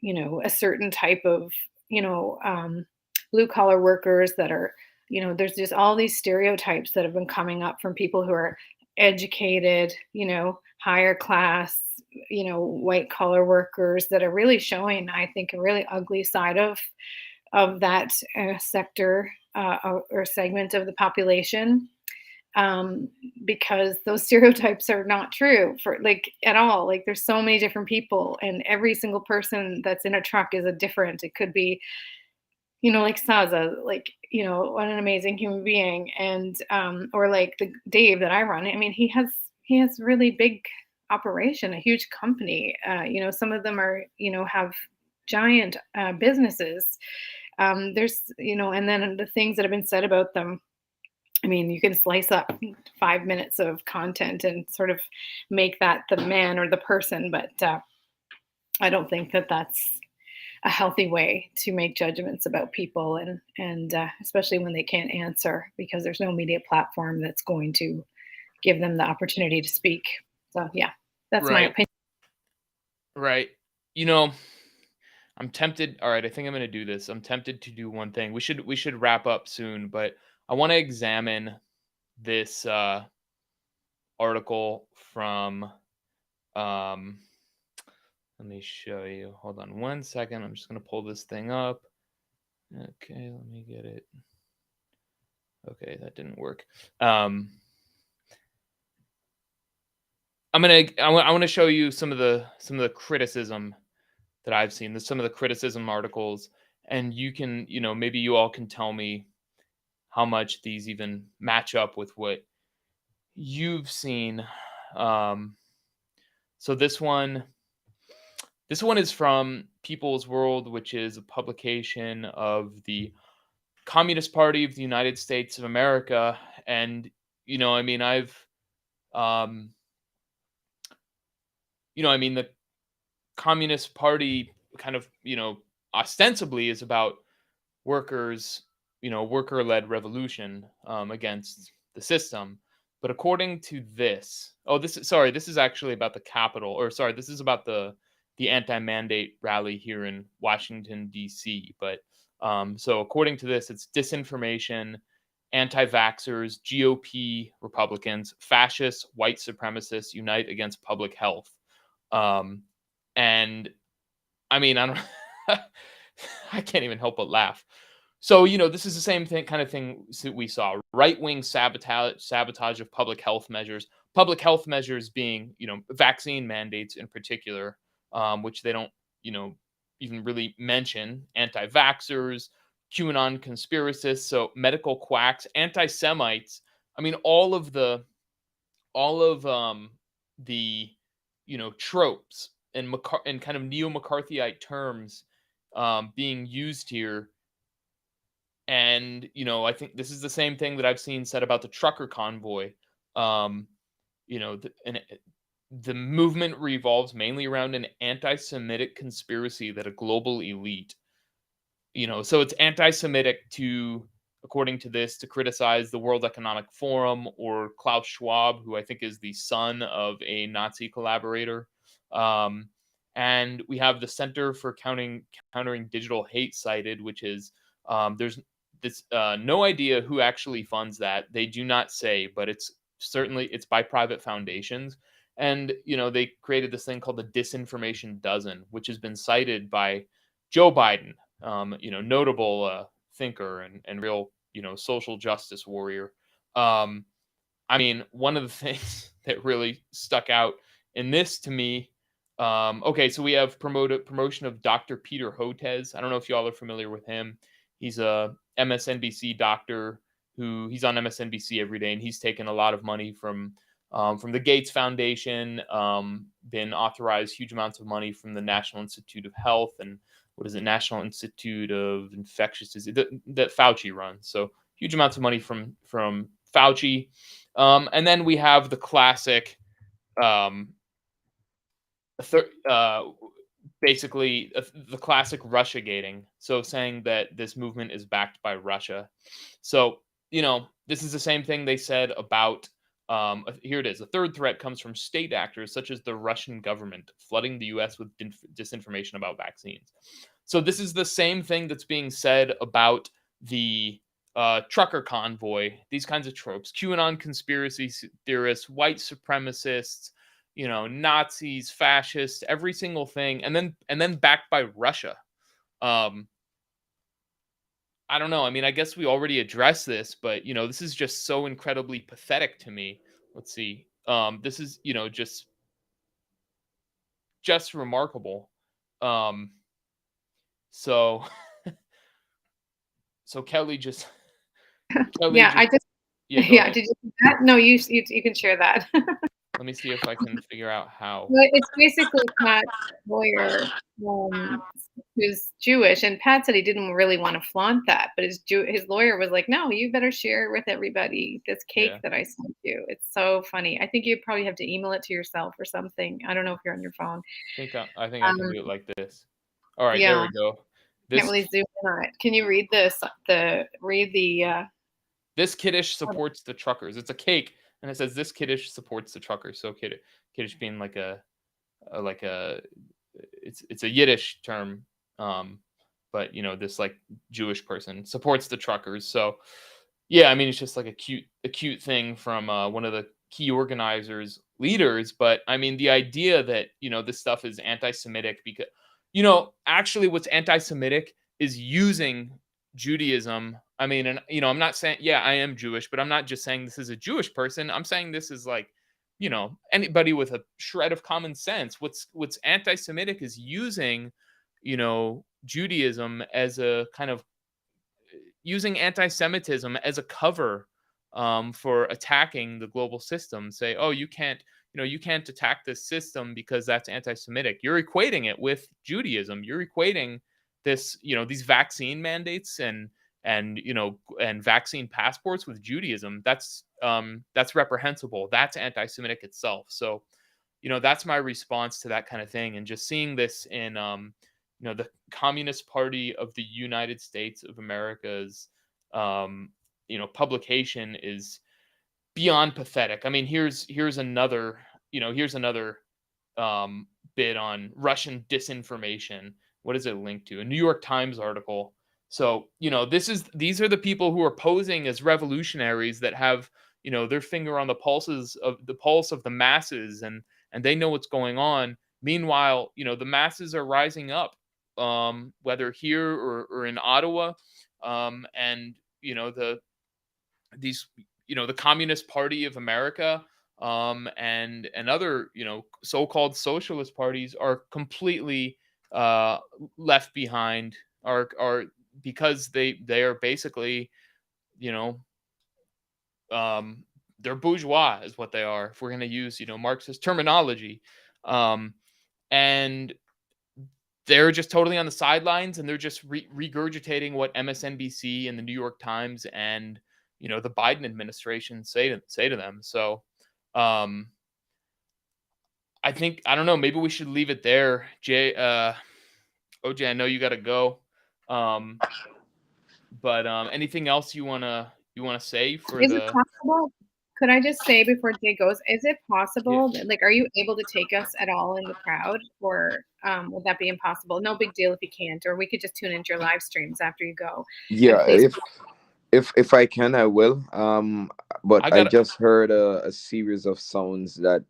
a certain type of, blue collar workers that are, there's just all these stereotypes that have been coming up from people who are educated, higher class, white collar workers that are really showing, I think, a really ugly side of that sector or segment of the population. because those stereotypes are not true for like at all. Like there's so many different people, and every single person that's in a truck is a different. It could be, like Saza, like, what an amazing human being. And or like the Dave that I run. I mean, he has really big operation, a huge company. Some of them are, have giant businesses. There's, and then the things that have been said about them. I mean, you can slice up 5 minutes of content and sort of make that the man or the person, but I don't think that that's a healthy way to make judgments about people, and especially when they can't answer because there's no media platform that's going to give them the opportunity to speak. So yeah, that's my opinion. Right. I'm tempted. All right, I think I'm going to do this. I'm tempted to do one thing. We should wrap up soon, but I want to examine this article from let me show you. Hold on 1 second. I'm just going to pull this thing up. Okay, let me get it. Okay, that didn't work. I want to show you some of the criticism that I've seen. Some of the criticism articles, and you can, maybe you all can tell me how much these even match up with what you've seen. So this one is from People's World, which is a publication of the Communist Party of the United States of America. And, the Communist Party kind of, ostensibly is about workers, worker-led revolution against the system. But according to this, this is actually about the Capitol, this is about the anti-mandate rally here in Washington, D.C. But so according to this, it's disinformation, anti-vaxxers, GOP Republicans, fascists, white supremacists unite against public health. And I mean, I don't, I can't even help but laugh. So, this is the same kind of thing that we saw. Right-wing sabotage of public health measures being, vaccine mandates in particular, which they don't, even really mention. Anti-vaxxers, QAnon conspiracists, so medical quacks, anti-Semites. I mean, all of the tropes and kind of neo-McCarthyite terms being used here. And, I think this is the same thing that I've seen said about the trucker convoy. The movement revolves mainly around an anti-Semitic conspiracy that a global elite, so it's anti-Semitic according to this, to criticize the World Economic Forum or Klaus Schwab, who I think is the son of a Nazi collaborator. And we have the Center for Countering Digital Hate cited, which is there's this no idea who actually funds that. They do not say, but it's by private foundations. And, they created this thing called the Disinformation Dozen, which has been cited by Joe Biden, notable thinker and real, social justice warrior. I mean, one of the things that really stuck out in this to me, so we have promotion of Dr. Peter Hotez. I don't know if y'all are familiar with him. He's a MSNBC doctor he's on MSNBC every day, and he's taken a lot of money from the Gates Foundation, been authorized huge amounts of money from the National Institute of Health and National Institute of Infectious Disease that Fauci runs. So huge amounts of money from Fauci. And then we have the classic Russia gating. So saying that this movement is backed by Russia. So, this is the same thing they said about, here it is. A third threat comes from state actors such as the Russian government flooding the U.S. with disinformation about vaccines. So this is the same thing that's being said about the trucker convoy, these kinds of tropes, QAnon conspiracy theorists, white supremacists, Nazis, fascists, every single thing, and then backed by Russia. I don't know. I mean, I guess we already addressed this, but this is just so incredibly pathetic to me. Let's see. This is, just remarkable. So so Kelly just Yeah, I just yeah, go yeah. ahead. Did you see that? No, you can share that. Let me see if I can figure out how. But it's basically Pat's lawyer, who's Jewish, and Pat said he didn't really want to flaunt that, but his lawyer was like, "No, you better share with everybody this cake Yeah. that I sent you." It's so funny. I think you probably have to email it to yourself or something. I don't know if you're on your phone. I think I can do it like this. All right, there Yeah, we go. can't really zoom in on it. Can you read this? This kiddish supports the truckers. It's a cake, and it says this kiddish supports the truckers. So kiddish being like it's a Yiddish term, but this like Jewish person supports the truckers. So yeah, I mean it's just like a cute thing from one of the key organizers leaders. But I mean the idea that this stuff is anti-Semitic because actually what's anti-Semitic is using Judaism. I mean, and I'm not saying, yeah, I am Jewish, but I'm not just saying this is a Jewish person. I'm saying this is like, anybody with a shred of common sense. What's anti-Semitic is using, Judaism as a kind of using anti-Semitism as a cover for attacking the global system. Say, oh, you can't attack this system because that's anti-Semitic. You're equating it with Judaism. You're equating this, these vaccine mandates and vaccine passports with Judaism. That's reprehensible. That's anti-Semitic itself. So, that's my response to that kind of thing. And just seeing this in, the Communist Party of the United States of America's, publication is beyond pathetic. I mean, here's another bit on Russian disinformation. What is it linked to? A New York Times article. So, these are the people who are posing as revolutionaries that have, their finger on the pulse of the masses, and they know what's going on. Meanwhile, the masses are rising up, whether here or in Ottawa, and the Communist Party of America, and other so-called socialist parties are completely left behind, are because they are basically they're bourgeois is what they are, if we're going to use Marxist terminology, and they're just totally on the sidelines, and they're just regurgitating what MSNBC and the New York Times and the Biden administration say to them. So I don't know, maybe we should leave it there. OJ, I know you got to go, but anything else you wanna say for Is it possible? Could I just say before Jay goes, is it possible, like, are you able to take us at all in the crowd, or would that be impossible? No big deal if you can't, or we could just tune into your live streams after you go. Yeah, if I can, I will. But I just heard a series of sounds that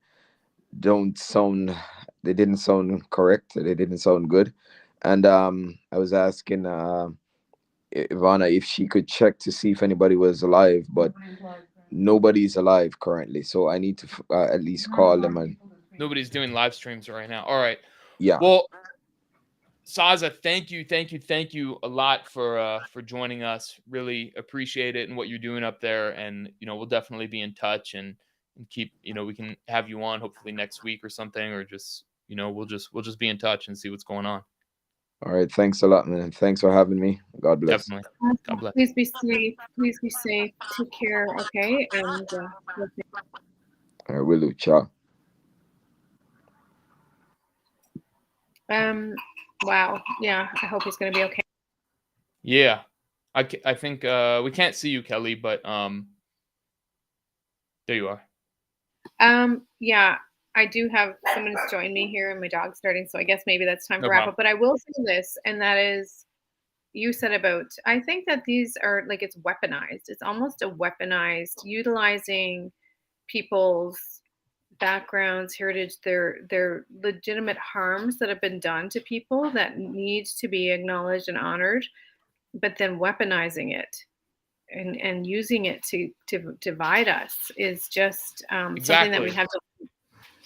didn't sound correct. They didn't sound good, and I was asking Ivana if she could check to see if anybody was alive, but nobody's alive currently. So I need to at least call them. And nobody's doing live streams right now. All right. Yeah. Well, Saza, thank you a lot for joining us. Really appreciate it and what you're doing up there. And we'll definitely be in touch and keep we can have you on hopefully next week or something, or just we'll just be in touch and see what's going on. All right, thanks a lot, man. Thanks for having me. God bless. Definitely. God bless. Please be safe. Please be safe. Take care. Okay. And all right, will do. Ciao. Wow. Yeah. I hope he's gonna be okay. Yeah. I think we can't see you, Kelly, but there you are. Yeah. I do have someone who's joined me here, and my dog's starting, so I guess maybe that's time to wrap up. But I will say this, and that is, you said about, I think that these are like, it's weaponized. It's almost a weaponized, utilizing people's backgrounds, heritage, their legitimate harms that have been done to people that need to be acknowledged and honored, but then weaponizing it and using it to divide us is just something that we have to.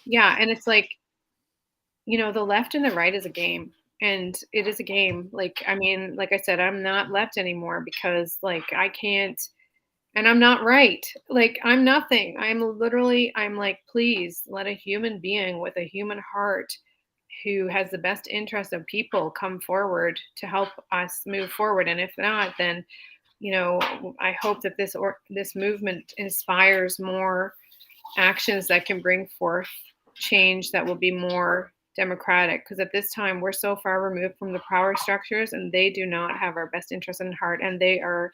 Yeah, and it's like, the left and the right is a game, and it is a game. Like, I mean, like I said, I'm not left anymore because like I can't, and I'm not right. Like, I'm nothing. I'm like, please let a human being with a human heart who has the best interest of people come forward to help us move forward. And if not, then, I hope that this movement inspires more actions that can bring forth change that will be more democratic, because at this time we're so far removed from the power structures, and they do not have our best interest in heart, and they are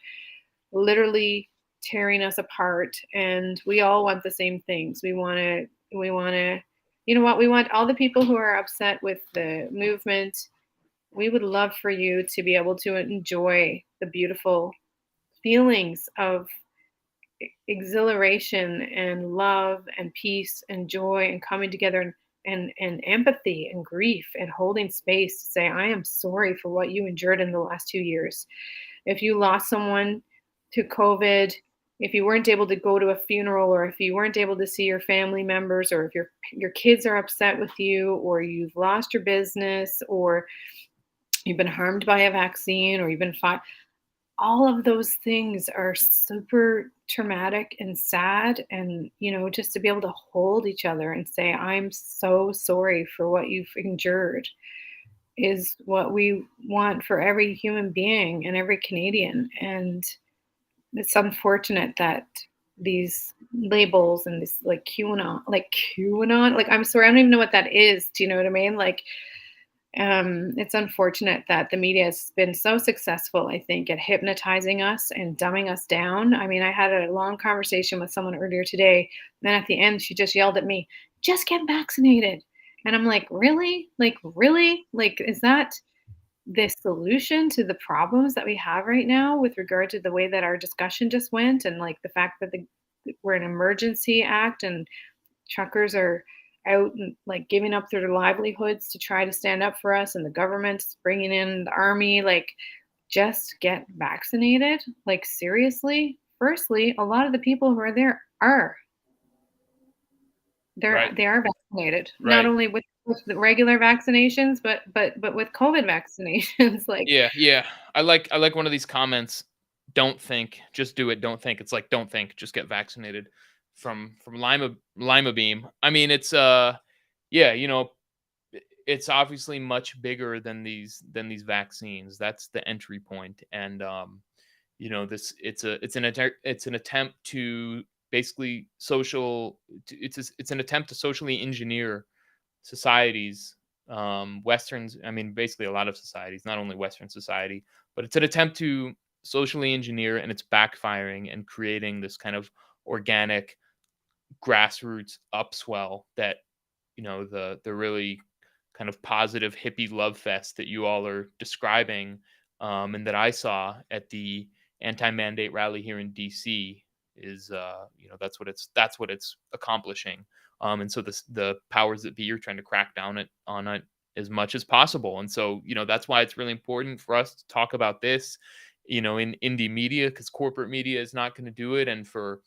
literally tearing us apart. And we all want the same things. We want to we want all the people who are upset with the movement. We would love for you to be able to enjoy the beautiful feelings of exhilaration and love and peace and joy and coming together and empathy and grief and holding space to say, I am sorry for what you endured in the last 2 years. If you lost someone to COVID, if you weren't able to go to a funeral, or if you weren't able to see your family members, or if your kids are upset with you, or you've lost your business, or you've been harmed by a vaccine, or you've been fired, all of those things are super traumatic and sad. And, just to be able to hold each other and say, I'm so sorry for what you've endured, is what we want for every human being and every Canadian. And it's unfortunate that these labels and this like QAnon, like, I'm sorry, I don't even know what that is. Do you know what I mean? Like, it's unfortunate that the media has been so successful, I think, at hypnotizing us and dumbing us down. I mean, I had a long conversation with someone earlier today, and then at the end, she just yelled at me, just get vaccinated. And I'm like, really? Like, really? Like, is that the solution to the problems that we have right now with regard to the way that our discussion just went? And like the fact that we're an emergency act and truckers are out and like giving up their livelihoods to try to stand up for us, and the government's bringing in the army. Like, just get vaccinated. Like, seriously. Firstly, a lot of the people who are there they are vaccinated, not only with the regular vaccinations, but with COVID vaccinations. Like, yeah. I like one of these comments. Don't think, just do it. Don't think. It's like, don't think, just get vaccinated. From Lima Beam. I mean, it's it's obviously much bigger than these vaccines. That's the entry point. And it's an attempt to basically it's an attempt to socially engineer societies, Westerns. I mean, basically a lot of societies, not only Western society, but it's an attempt to socially engineer, and it's backfiring and creating this kind of organic grassroots upswell that the really kind of positive hippie love fest that you all are describing, and that I saw at the anti-mandate rally here in DC is that's what it's accomplishing, and so the powers that be are trying to crack down on it as much as possible. And so that's why it's really important for us to talk about this in indie media, because corporate media is not going to do it, and for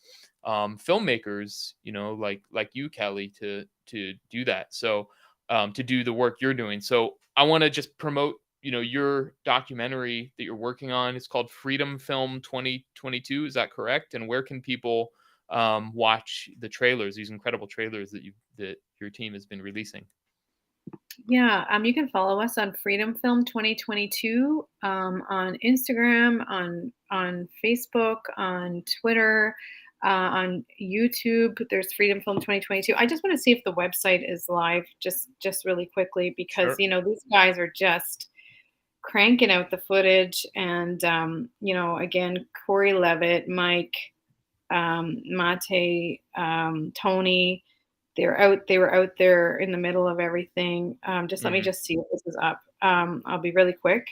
filmmakers, like you, Kelli, to do that. So to do the work you're doing. So I want to just promote, your documentary that you're working on. It's called Freedom Film 2022. Is that correct? And where can people watch the trailers, these incredible trailers that your team has been releasing? Yeah, you can follow us on Freedom Film 2022 on Instagram, on Facebook, on Twitter, on YouTube. There's Freedom Film 2022. I just want to see if the website is live, just really quickly, because Sure. these guys are just cranking out the footage. And again, Corey Levitt, Mike, Mate, Tony. They were out there in the middle of everything. Let me just see if this is up. I'll be really quick,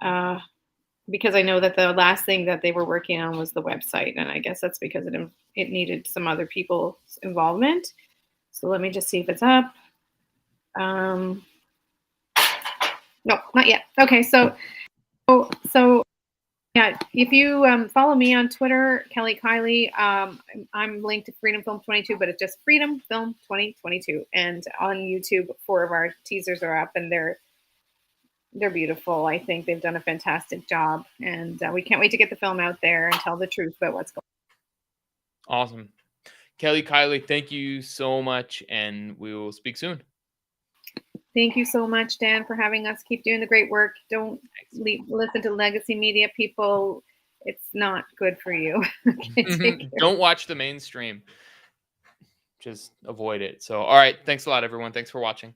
because I know that the last thing that they were working on was the website, and I guess that's because it needed some other people's involvement. So let me just see if it's up. No, not yet. Okay, so Yeah, if you follow me on Twitter, Kelli Kieley, I'm linked to Freedom Film 22, but it's just Freedom Film 2022. And on YouTube, 4 of our teasers are up, and they're beautiful. I think they've done a fantastic job, and we can't wait to get the film out there and tell the truth about what's going on. Awesome. Kelli Kieley, thank you so much, and we will speak soon. Thank you so much, Dan, for having us. Keep doing the great work. Don't listen to legacy media people. It's not good for you. Okay, don't watch the mainstream. Just avoid it. So, all right. Thanks a lot, everyone. Thanks for watching.